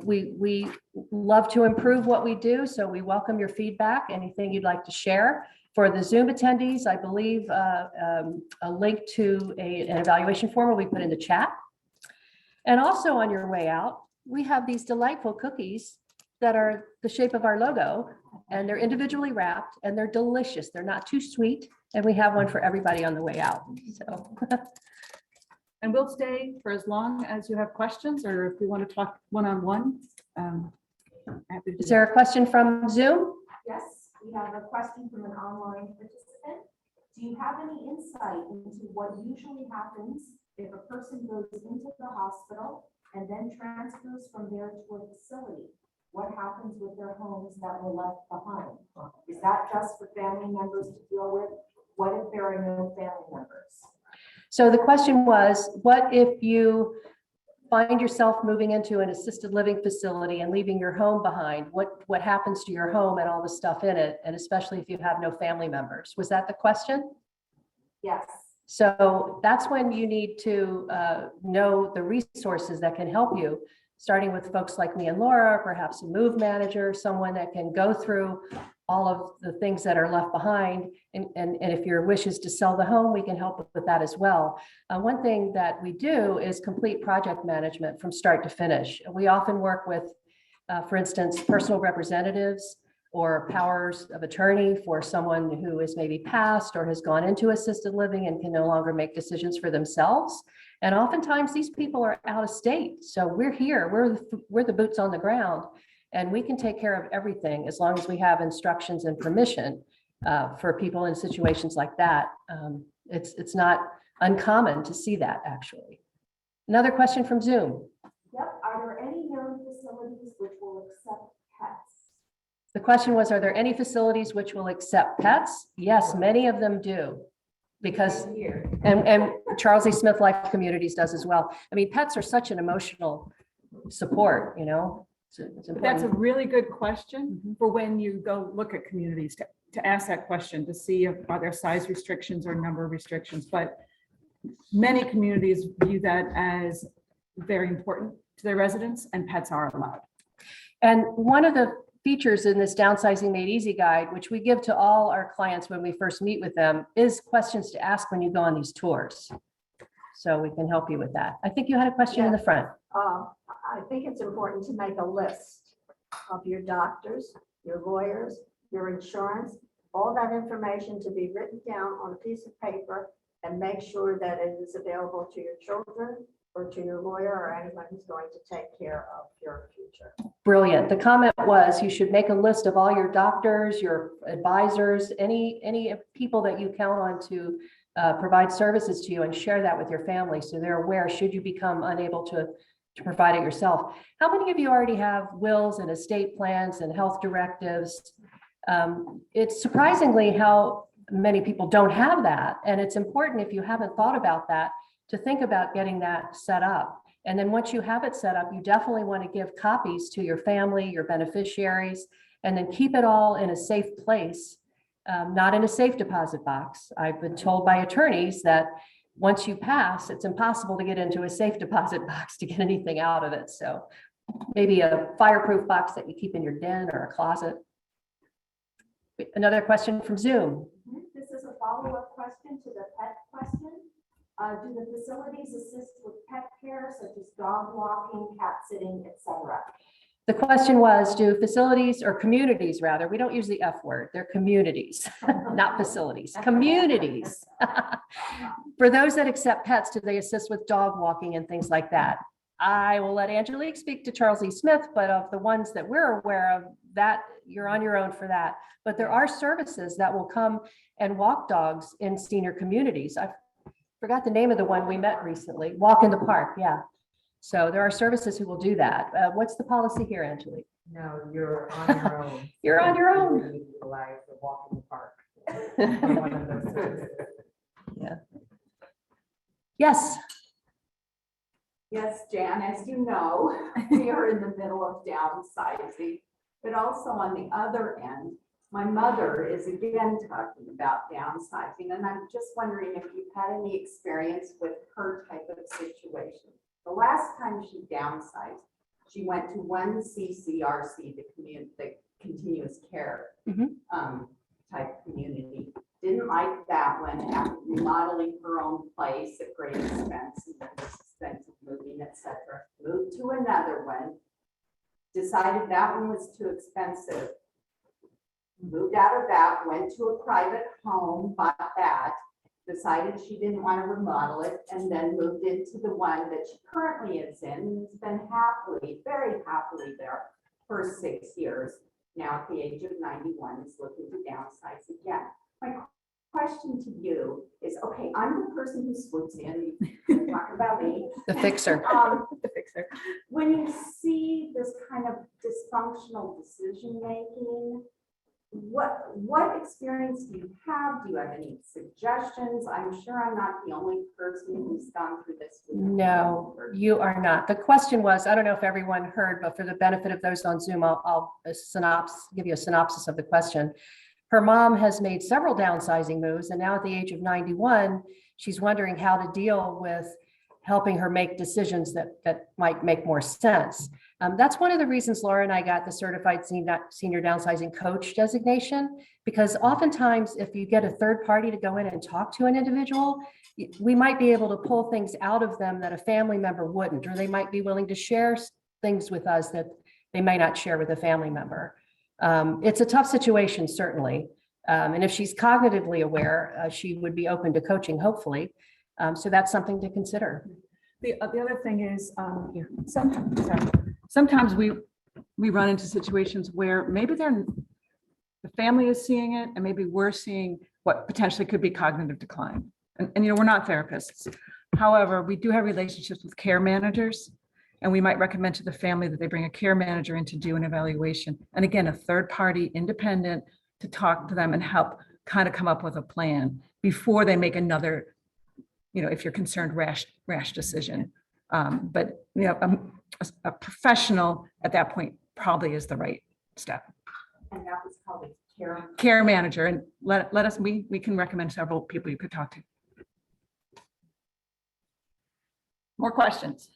We love to improve what we do, so we welcome your feedback, anything you'd like to share. For the Zoom attendees, I believe a link to an evaluation form will be put in the chat. And also on your way out, we have these delightful cookies that are the shape of our logo, and they're individually wrapped and they're delicious. They're not too sweet, and we have one for everybody on the way out. So. And we'll stay for as long as you have questions, or if you want to talk one-on-one. Happy to do Is there a question from Zoom? Yes, we have a question from an online participant. Do you have any insight into what usually happens if a person goes into the hospital and then transfers from there to a facility? What happens with their homes that were left behind? Is that just for family members to deal with? What if there are no family members? So the question was, what if you find yourself moving into an assisted living facility and leaving your home behind? What happens to your home and all the stuff in it? And especially if you have no family members. Was that the question? Yes. So that's when you need to know the resources that can help you, starting with folks like me and Laura, perhaps a move manager, someone that can go through all of the things that are left behind. And if your wish is to sell the home, we can help with that as well. One thing that we do is complete project management from start to finish. We often work with, for instance, personal representatives or powers of attorney for someone who is maybe passed or has gone into assisted living and can no longer make decisions for themselves. And oftentimes these people are out of state. So we're here, we're the boots on the ground. And we can take care of everything as long as we have instructions and permission for people in situations like that. It's not uncommon to see that, actually. Another question from Zoom. Yep. Are there any known facilities which will accept pets? The question was, are there any facilities which will accept pets? Yes, many of them do. Because, and Charles E. Smith Life Communities does as well. I mean, pets are such an emotional support, you know. It's That's a important. really good question for when you go look at communities to ask that question, to see if are there size restrictions or number restrictions. But many communities view that as very important to their residents, and pets are allowed. And one of the features in this Downsizing Made Easy guide, which we give to all our clients when we first meet with them, is questions to ask when you go on these tours. So we can help you with that. I think you had a question in the front. I think it's important to make a list of your doctors, your lawyers, your insurance, all that information to be written down on a piece of paper and make sure that it is available to your children or to your lawyer or anyone who's going to take care of your future. Brilliant. The comment was you should make a list of all your doctors, your advisors, any people that you count on to provide services to you, and share that with your family so they're aware should you become unable to to provide it yourself. How many of you already have wills and estate plans and health directives? It's surprisingly how many people don't have that. And it's important, if you haven't thought about that, to think about getting that set up. And then once you have it set up, you definitely want to give copies to your family, your beneficiaries, and then keep it all in a safe place, not in a safe deposit box. I've been told by attorneys that once you pass, it's impossible to get into a safe deposit box to get anything out of it. So maybe a fireproof box that you keep in your den or a closet. Another question from Zoom. This is a follow-up question to the pet question. Do the facilities assist with pet care such as dog walking, cat sitting, etc.? The question was, do facilities or communities rather, we don't use the F word, they're communities, not facilities, communities. For those that accept pets, do they assist with dog walking and things like that? I will let Angelique speak to Charles E. Smith, but of the ones that we're aware of, that you're on your own for that. But there are services that will come and walk dogs in senior communities. I forgot the name of the one we met recently, Walk in the Park, yeah. So there are services who will do that. What's the policy here, Angelique? No, you're on your own. You're on your own. You utilize the walk in the park. For one of those services. Yeah. Yes. Yes, Jan, as you know, we are in the middle of downsizing, but also on the other end, my mother is again talking about downsizing, and I'm just wondering if you've had any experience with her type of situation. The last time she downsized, she went to one CCRC, the continuous care type community. Didn't like that one, after remodeling her own place at great expense, and then expense of moving, etc. Moved to another one, decided that one was too expensive. Moved out of that, went to a private home, bought that, decided she didn't want to remodel it, and then moved into the one that she currently is in, and has been happily, very happily there for 6 years. Now at the age of 91 is looking to downsize again. My question to you is, okay, I'm the person who swoops in, you talk about me. The fixer. The fixer. When you see this kind of dysfunctional decision-making, what experience do you have? Do you have any suggestions? I'm sure I'm not the only person who's gone through this. No, you are not. The question was, I don't know if everyone heard, but for the benefit of those on Zoom, I'll give you a synopsis of the question. Her mom has made several downsizing moves, and now at the age of 91, she's wondering how to deal with helping her make decisions that might make more sense. That's one of the reasons Laura and I got the certified senior downsizing coach designation, because oftentimes if you get a third party to go in and talk to an individual, we might be able to pull things out of them that a family member wouldn't, or they might be willing to share things with us that they may not share with a family member. It's a tough situation, certainly. And if she's cognitively aware, she would be open to coaching, hopefully. So that's something to consider. The other thing is, sometimes we run into situations where maybe the family is seeing it, and maybe we're seeing what potentially could be cognitive decline. And we're not therapists. However, we do have relationships with care managers, and we might recommend to the family that they bring a care manager in to do an evaluation. And again, a third party independent to talk to them and help kind of come up with a plan before they make another, if you're concerned, rash decision. But a professional at that point probably is the right step. And that was called a Care manager, and let us, we can recommend several people you could talk to. More questions?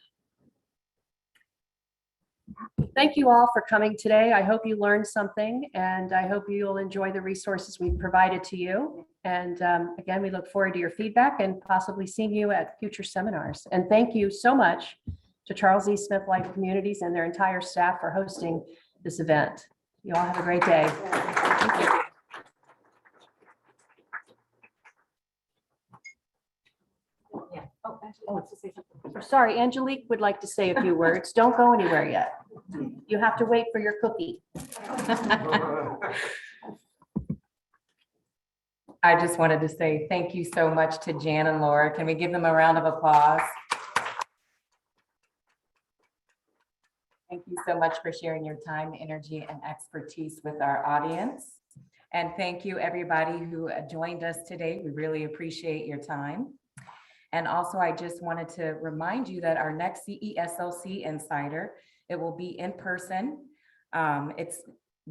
Thank you all for coming today. I hope you learned something, and I hope you'll enjoy the resources we've provided to you. And again, we look forward to your feedback and possibly seeing you at future seminars. And thank you so much to Charles E. Smith Life Communities and their entire staff for hosting this event. You all have a great day. Thank you. Sorry, Angelique would like to say a few words. Don't go anywhere yet. You have to wait for your cookie. I just wanted to say thank you so much to Jan and Laura. Can we give them a round of applause? so much for sharing your time, energy, and expertise with our audience. And thank you, everybody who joined us today. We really appreciate your time. And also, I just wanted to remind you that our next CESLC Insider, it will be in person. It's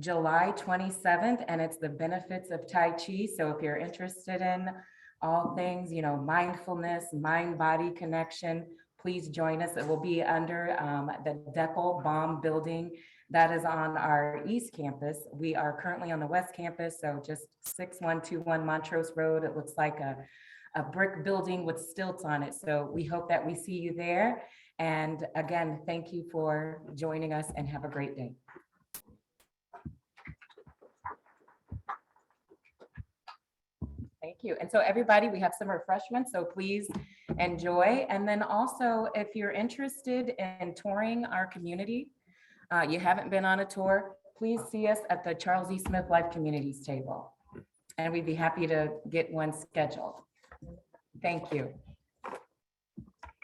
July 27th, and it's the benefits of Tai Chi. So if you're interested in all things, mindfulness, mind-body connection, please join us. It will be under the Deckel Baum building that is on our East Campus. We are currently on the West Campus, so just 6121 Montrose Road. It looks like a brick building with stilts on it. So we hope that we see you there. And again, thank you for joining us and have a great day. Thank you. And so everybody, we have some refreshments, so please enjoy. And then also, if you're interested in touring our community, you haven't been on a tour, please see us at the Charles E. Smith Life Communities table. And we'd be happy to get one scheduled. Thank you.